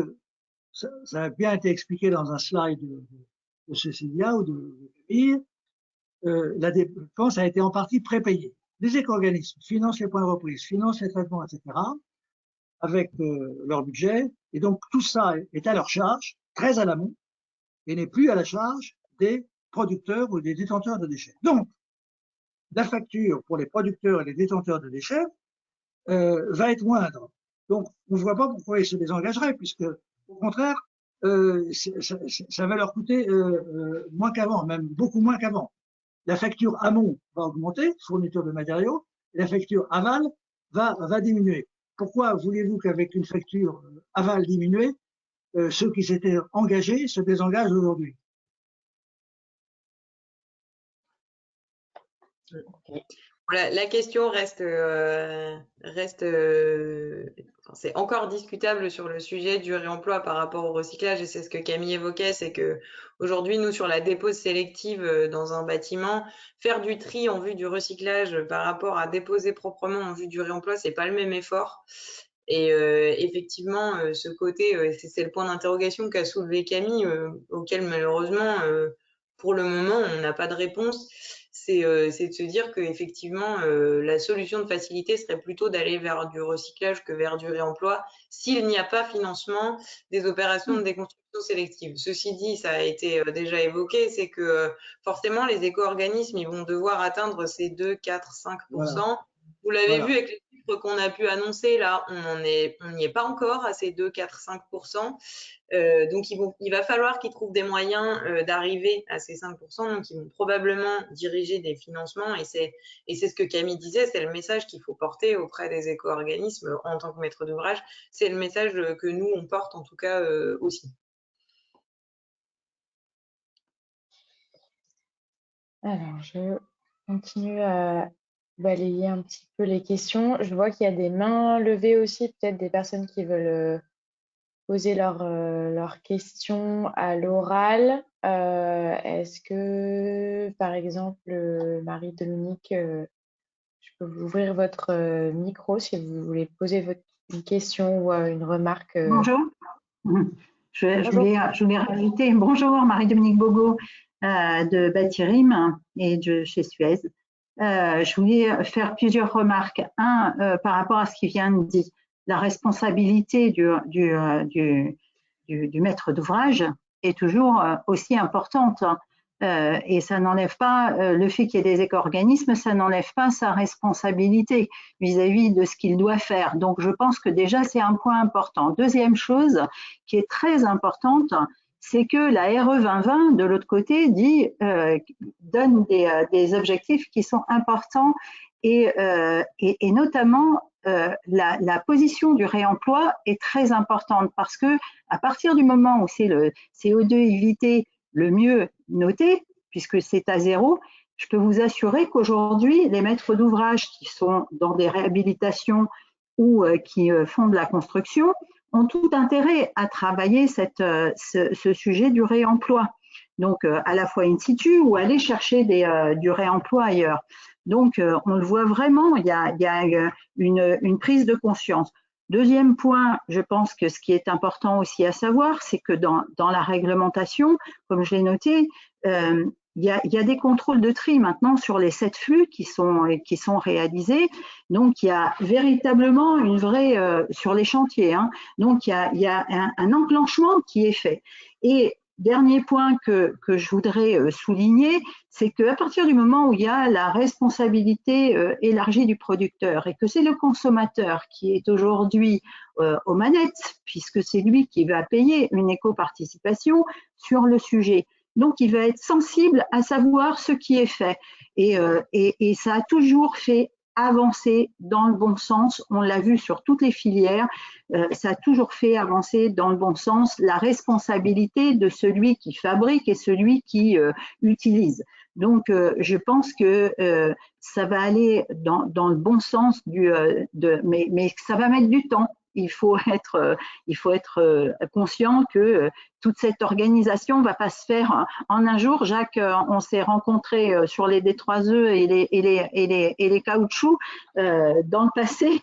Speaker 3: ça a bien été expliqué dans un slide de Cécilia ou de Camille, la dépense a été en partie prépayée. Les éco-organismes financent les points de reprise, financent les traitements, etc., avec leur budget, et donc tout ça est à leur charge, très à l'amont, et n'est plus à la charge des producteurs ou des détenteurs de déchets. Donc, la facture pour les producteurs et les détenteurs de déchets va être moindre. Donc, on ne voit pas pourquoi ils se désengageraient, puisque, au contraire, ça va leur coûter moins qu'avant, même beaucoup moins qu'avant. La facture amont va augmenter, fourniture de matériaux, et la facture aval va diminuer. Pourquoi voulez-vous qu'avec une facture aval diminuée, ceux qui s'étaient engagés se désengagent aujourd'hui?
Speaker 2: La question c'est encore discutable sur le sujet du réemploi par rapport au recyclage, et c'est ce que Camille évoquait, c'est que aujourd'hui, nous, sur la dépose sélective dans un bâtiment, faire du tri en vue du recyclage par rapport à déposer proprement en vue du réemploi, c'est pas le même effort. Et effectivement, ce côté, c'est le point d'interrogation qu'a soulevé Camille, auquel malheureusement, pour le moment, on n'a pas de réponse. C'est de se dire qu'effectivement, la solution de facilité serait plutôt d'aller vers du recyclage que vers du réemploi, s'il n'y a pas financement des opérations de déconstruction sélective. Ceci dit, ça a été déjà évoqué, c'est que forcément, les éco-organismes, ils vont devoir atteindre ces 2, 4, 5%. Voilà. Vous l'avez vu avec les chiffres qu'on a pu annoncer, là, on n'y est pas encore à ces 2, 4, 5%. Donc, il va falloir qu'ils trouvent des moyens d'arriver à ces 5%. Donc, ils vont probablement diriger des financements. Et c'est ce que Camille disait, c'est le message qu'il faut porter auprès des éco-organismes en tant que maître d'ouvrage. C'est le message que nous, on porte en tout cas aussi.
Speaker 4: Alors, je continue à balayer un petit peu les questions. Je vois qu'il y a des mains levées aussi, peut-être des personnes qui veulent poser leurs questions à l'oral. Est-ce que, par exemple, Marie-Dominique, je peux vous ouvrir votre micro si vous voulez poser une question ou une remarque.
Speaker 6: Bonjour. Je voulais rajouter bonjour, Marie-Dominique Bogo de Batirim et de chez Suez. Je voulais faire plusieurs remarques. Par rapport à ce qui vient de dire, la responsabilité du maître d'ouvrage est toujours aussi importante. Et ça n'enlève pas le fait qu'il y ait des éco-organismes, ça n'enlève pas sa responsabilité vis-à-vis de ce qu'il doit faire. Donc, je pense que déjà, c'est un point important. Deuxième chose qui est très importante, c'est que la RE 2020, de l'autre côté, donne des objectifs qui sont importants et notamment la position du réemploi est très importante parce que à partir du moment où c'est le CO2 évité le mieux noté, puisque c'est à 0, je peux vous assurer qu'aujourd'hui, les maîtres d'ouvrage qui sont dans des réhabilitations ou qui font de la construction ont tout intérêt à travailler ce sujet du réemploi. Donc, à la fois in situ ou aller chercher du réemploi ailleurs. Donc, on le voit vraiment, il y a une prise de conscience. Deuxième point, je pense que ce qui est important aussi à savoir, c'est que dans la réglementation, comme je l'ai noté, il y a des contrôles de tri maintenant sur les 7 flux qui sont réalisés. Donc, il y a véritablement une vraie sur les chantiers. Hein, donc, il y a un enclenchement qui est fait. Et dernier point que je voudrais souligner, c'est qu'à partir du moment où il y a la responsabilité élargie du producteur et que c'est le consommateur qui est aujourd'hui aux manettes, puisque c'est lui qui va payer une éco-participation sur le sujet. Donc, il va être sensible à savoir ce qui est fait. Et ça a toujours fait avancer dans le bon sens. On l'a vu sur toutes les filières. Ça a toujours fait avancer dans le bon sens la responsabilité de celui qui fabrique et celui qui utilise. Donc, je pense que ça va aller dans le bon sens mais ça va mettre du temps. Il faut être conscient que toute cette organisation ne va pas se faire en un jour. Jacques, on s'est rencontrés sur les D3E et les caoutchoucs dans le passé.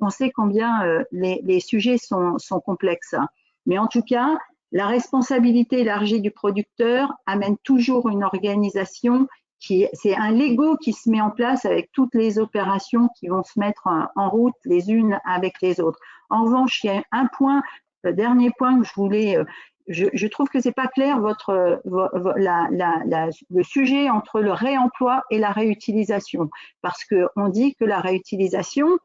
Speaker 6: On sait combien les sujets sont complexes. Mais en tout cas, la responsabilité élargie du producteur amène toujours une organisation c'est un Lego qui se met en place avec toutes les opérations qui vont se mettre en route les unes avec les autres. En revanche, il y a un point, dernier point que je voulais je trouve que c'est pas clair le sujet entre le réemploi et la réutilisation, parce que on dit que la réutilisation,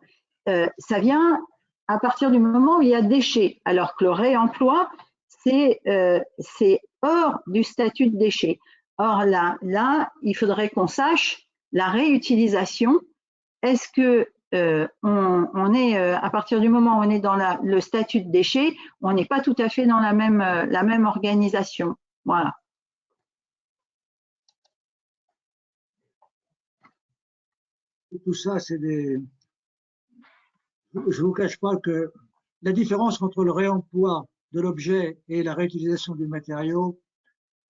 Speaker 6: ça vient à partir du moment où il y a déchets, alors que le réemploi, c'est hors du statut de déchet. Or là, il faudrait qu'on sache la réutilisation. Est-ce que on est à partir du moment où on est dans le statut de déchet, on n'est pas tout à fait dans la même organisation. Voilà.
Speaker 3: Tout ça, c'est des. Je ne vous cache pas que la différence entre le réemploi de l'objet et la réutilisation du matériau,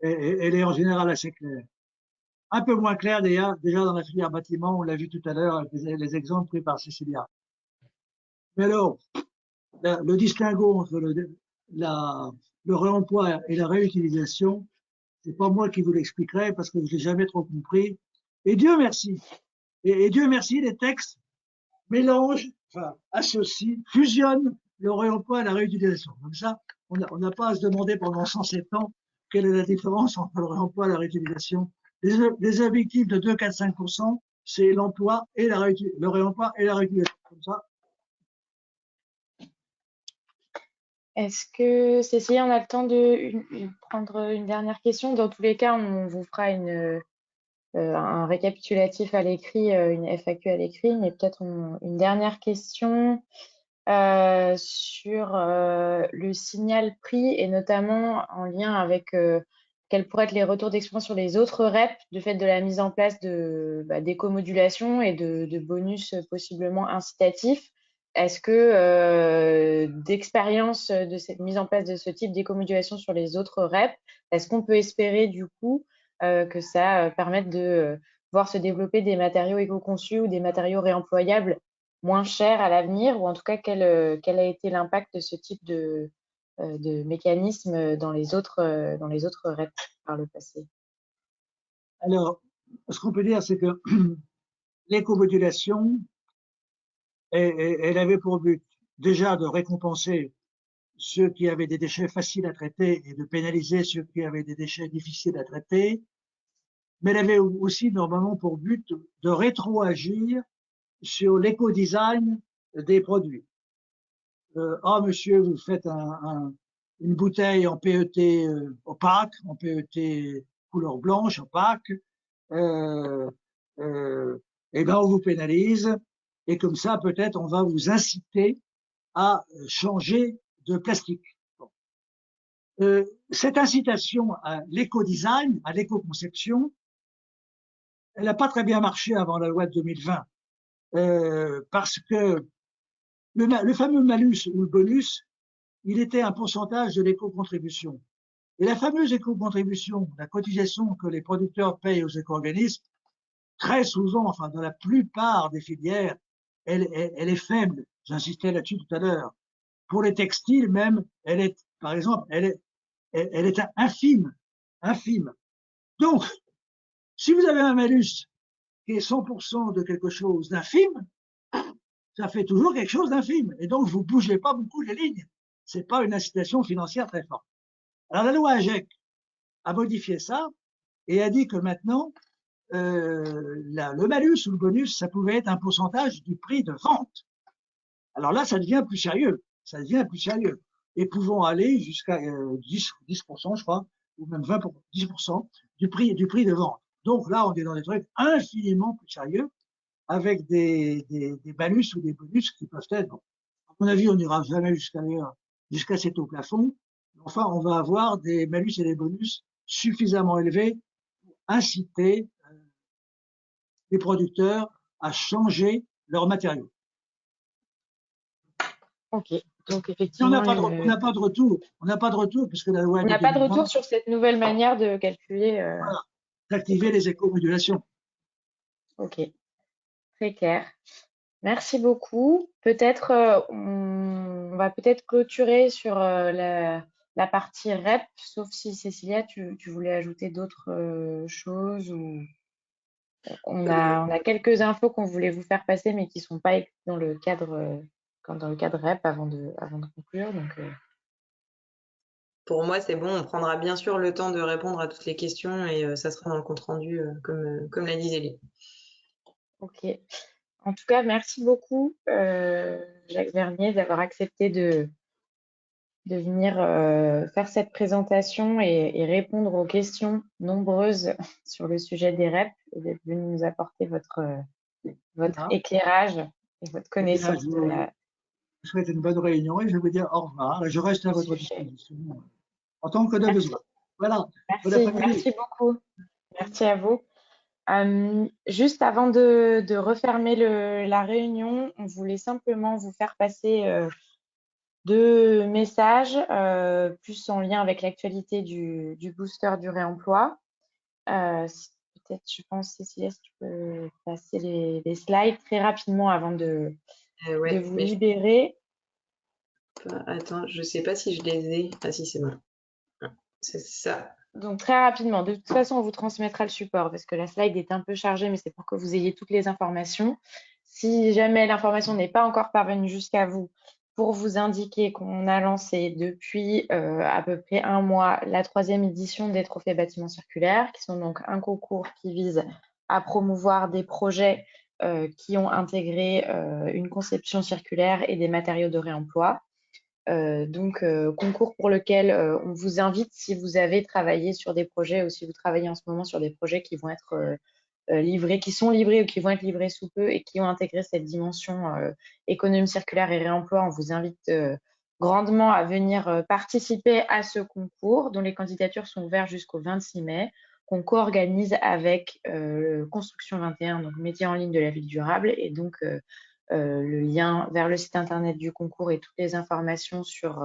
Speaker 3: elle est en général assez claire. Un peu moins claire déjà dans la filière bâtiment, on l'a vu tout à l'heure avec les exemples pris par Cécilia. Mais alors, le distinguo entre le réemploi et la réutilisation, c'est pas moi qui vous l'expliquerai parce que je l'ai jamais trop compris. Et Dieu merci. Et Dieu merci, les textes mélangent, enfin, associent, fusionnent le réemploi et la réutilisation. Comme ça, on n'a pas à se demander pendant 107 ans quelle est la différence entre le réemploi et la réutilisation. Les objectifs de 2, 4, 5%, c'est l'emploi et le réemploi et la réutilisation. Comme ça.
Speaker 4: Est-ce que, Cécilia, on a le temps de prendre une dernière question? Dans tous les cas, on vous fera un récapitulatif à l'écrit, une FAQ à l'écrit, mais peut-être une dernière question sur le signal prix et notamment en lien avec quels pourraient être les retours d'expérience sur les autres REP du fait de la mise en place d'éco-modulation et de bonus possiblement incitatifs. Est-ce que d'expérience de cette mise en place de ce type d'éco-modulation sur les autres REP, est-ce qu'on peut espérer du coup que ça permette de voir se développer des matériaux éco-conçus ou des matériaux réemployables moins chers à l'avenir, ou en tout cas quel a été l'impact de ce type de mécanisme dans les autres REP par le passé?
Speaker 3: Alors, ce qu'on peut dire, c'est que l'éco-modulation, elle avait pour but déjà de récompenser ceux qui avaient des déchets faciles à traiter et de pénaliser ceux qui avaient des déchets difficiles à traiter, mais elle avait aussi normalement pour but de rétroagir sur l'éco-design des produits. Monsieur, vous faites une bouteille en PET opaque, en PET couleur blanche opaque, et ben on vous pénalise, et comme ça peut-être on va vous inciter à changer de plastique. Cette incitation à l'éco-design, à l'éco-conception, elle n'a pas très bien marché avant la loi de 2020, parce que le fameux malus ou le bonus, il était un pourcentage de l'éco-contribution. Et la fameuse éco-contribution, la cotisation que les producteurs payent aux éco-organismes, très souvent, enfin dans la plupart des filières, elle est faible. J'insistais là-dessus tout à l'heure. Pour les textiles même, elle est, par exemple, elle est infime, infime. Donc, si vous avez un malus qui est 100% de quelque chose d'infime, ça fait toujours quelque chose d'infime. Et donc, vous ne bougez pas beaucoup les lignes. Ce n'est pas une incitation financière très forte. Alors, la loi AGEC a modifié ça et a dit que maintenant, le malus ou le bonus, ça pouvait être un pourcentage du prix de vente. Alors là, ça devient plus sérieux. Ça devient plus sérieux. Et pouvons aller jusqu'à 10%, je crois, ou même 10% du prix de vente. Donc là, on est dans des trucs infiniment plus sérieux, avec des malus ou des bonus qui peuvent être, bon, à mon avis, on n'ira jamais jusqu'à cet au plafond. Enfin, on va avoir des malus et des bonus suffisamment élevés pour inciter les producteurs à changer leurs matériaux.
Speaker 4: Ok, donc effectivement,
Speaker 3: on n'a pas de retour. On n'a pas de retour puisque la loi.
Speaker 4: On n'a pas de retour sur cette nouvelle manière de calculer.
Speaker 3: Voilà, d'activer les éco-modulations.
Speaker 4: Ok, très clair. Merci beaucoup. Peut-être on va peut-être clôturer sur la partie REP, sauf si Cécilia, tu voulais ajouter d'autres choses ou on a quelques infos qu'on voulait vous faire passer, mais qui ne sont pas dans le cadre REP avant de conclure. Donc,
Speaker 2: pour moi, c'est bon. On prendra bien sûr le temps de répondre à toutes les questions et ça sera dans le compte-rendu, comme l'a dit Zélie.
Speaker 4: Ok. En tout cas, merci beaucoup, Jacques Vernier, d'avoir accepté de venir faire cette présentation et répondre aux questions nombreuses sur le sujet des REP et d'être venu nous apporter votre
Speaker 3: Voilà.
Speaker 4: éclairage et votre
Speaker 3: Eh bien,
Speaker 4: connaissance
Speaker 3: je
Speaker 4: de
Speaker 3: vous souhaite une bonne réunion et je vais vous dire au revoir. Et je reste à
Speaker 4: du
Speaker 3: votre
Speaker 4: sujet.
Speaker 3: disposition en tant que de
Speaker 4: Merci,
Speaker 3: besoin. Voilà. Bon
Speaker 4: merci,
Speaker 3: après-midi.
Speaker 4: merci beaucoup. Merci à vous. Juste avant de refermer la réunion, on voulait simplement vous faire passer 2 messages, plus en lien avec l'actualité du booster du réemploi. Peut-être, je pense, Cécilia, si tu peux passer les slides très rapidement avant de
Speaker 2: Ouais,
Speaker 4: vous
Speaker 2: mais
Speaker 4: libérer.
Speaker 2: attends, je sais pas si je les ai. Ah si, c'est bon. C'est ça.
Speaker 4: Donc, très rapidement, de toute façon, on vous transmettra le support parce que la slide est un peu chargée, mais c'est pour que vous ayez toutes les informations. Si jamais l'information n'est pas encore parvenue jusqu'à vous, pour vous indiquer qu'on a lancé depuis à peu près 1 mois la 3e édition des Trophées Bâtiments Circulaires, qui sont donc un concours qui vise à promouvoir des projets qui ont intégré une conception circulaire et des matériaux de réemploi. Concours pour lequel on vous invite si vous avez travaillé sur des projets ou si vous travaillez en ce moment sur des projets qui vont être livrés, qui sont livrés ou qui vont être livrés sous peu et qui ont intégré cette dimension économie circulaire et réemploi. On vous invite grandement à venir participer à ce concours dont les candidatures sont ouvertes jusqu'au 26 mai, qu'on co-organise avec Construction 21, donc métier en ligne de la ville durable, et donc le lien vers le site internet du concours et toutes les informations sur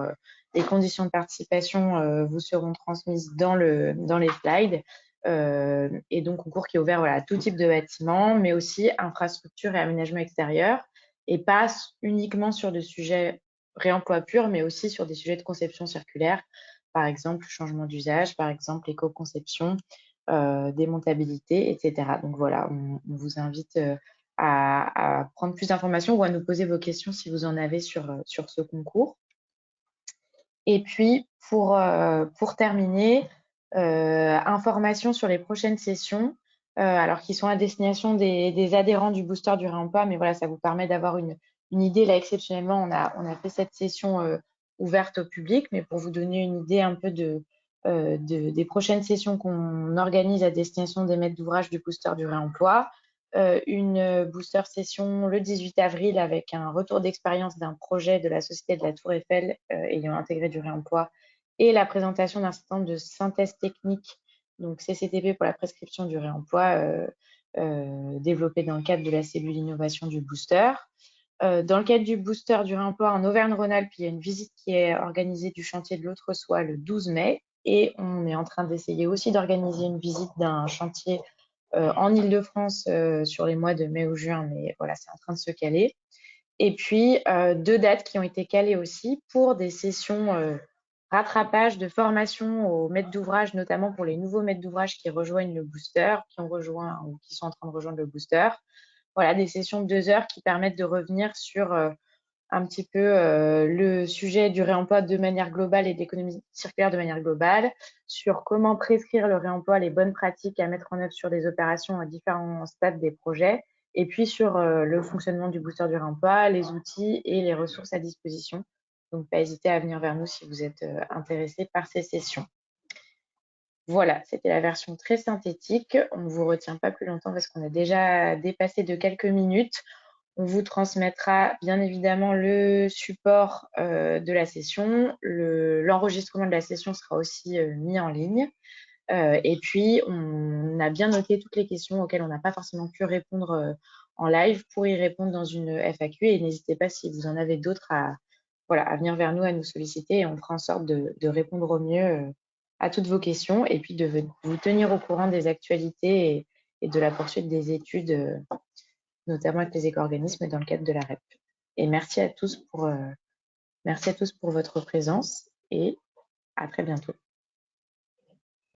Speaker 4: les conditions de participation vous seront transmises dans les slides. Et donc, concours qui est ouvert à tout type de bâtiments, mais aussi infrastructure et aménagement extérieur, et pas uniquement sur des sujets réemploi pur, mais aussi sur des sujets de conception circulaire, par exemple changement d'usage, par exemple éco-conception, démontabilité, etc. Donc voilà, on vous invite à prendre plus d'informations ou à nous poser vos questions si vous en avez sur ce concours. Et puis, pour terminer, informations sur les prochaines sessions, alors qui sont à destination des adhérents du booster du réemploi, mais voilà, ça vous permet d'avoir une idée. Là, exceptionnellement, on a fait cette session ouverte au public, mais pour vous donner une idée un peu des prochaines sessions qu'on organise à destination des maîtres d'ouvrage du booster du réemploi. Une booster session le 18 avril avec un retour d'expérience d'un projet de la Société de la Tour Eiffel ayant intégré du réemploi et la présentation d'un certain nombre de synthèses techniques, donc CCTP pour la prescription du réemploi, développé dans le cadre de la cellule innovation du booster. Dans le cadre du booster du réemploi en Auvergne-Rhône-Alpes, il y a une visite qui est organisée du chantier de l'Autre-Soie le 12 mai et on est en train d'essayer aussi d'organiser une visite d'un chantier en Île-de-France sur les mois de mai ou juin, mais voilà, c'est en train de se caler. Et puis, 2 dates qui ont été calées aussi pour des sessions rattrapage de formation aux maîtres d'ouvrage, notamment pour les nouveaux maîtres d'ouvrage qui rejoignent le booster, qui ont rejoint ou qui sont en train de rejoindre le booster. Voilà, des sessions de 2 heures qui permettent de revenir sur un petit peu le sujet du réemploi de manière globale et de l'économie circulaire de manière globale, sur comment prescrire le réemploi, les bonnes pratiques à mettre en œuvre sur des opérations à différents stades des projets, et puis sur le fonctionnement du booster du réemploi, les outils et les ressources à disposition. Donc, pas hésiter à venir vers nous si vous êtes intéressé par ces sessions. Voilà, c'était la version très synthétique. On ne vous retient pas plus longtemps parce qu'on a déjà dépassé de quelques minutes. On vous transmettra bien évidemment le support de la session. L'enregistrement de la session sera aussi mis en ligne. Et puis, on a bien noté toutes les questions auxquelles on n'a pas forcément pu répondre en live pour y répondre dans une FAQ. Et n'hésitez pas, si vous en avez d'autres, à venir vers nous, à nous solliciter. Et on fera en sorte de répondre au mieux à toutes vos questions et puis de vous tenir au courant des actualités et de la poursuite des études notamment avec les éco-organismes dans le cadre de la REP. Et merci à tous pour votre présence et à très bientôt.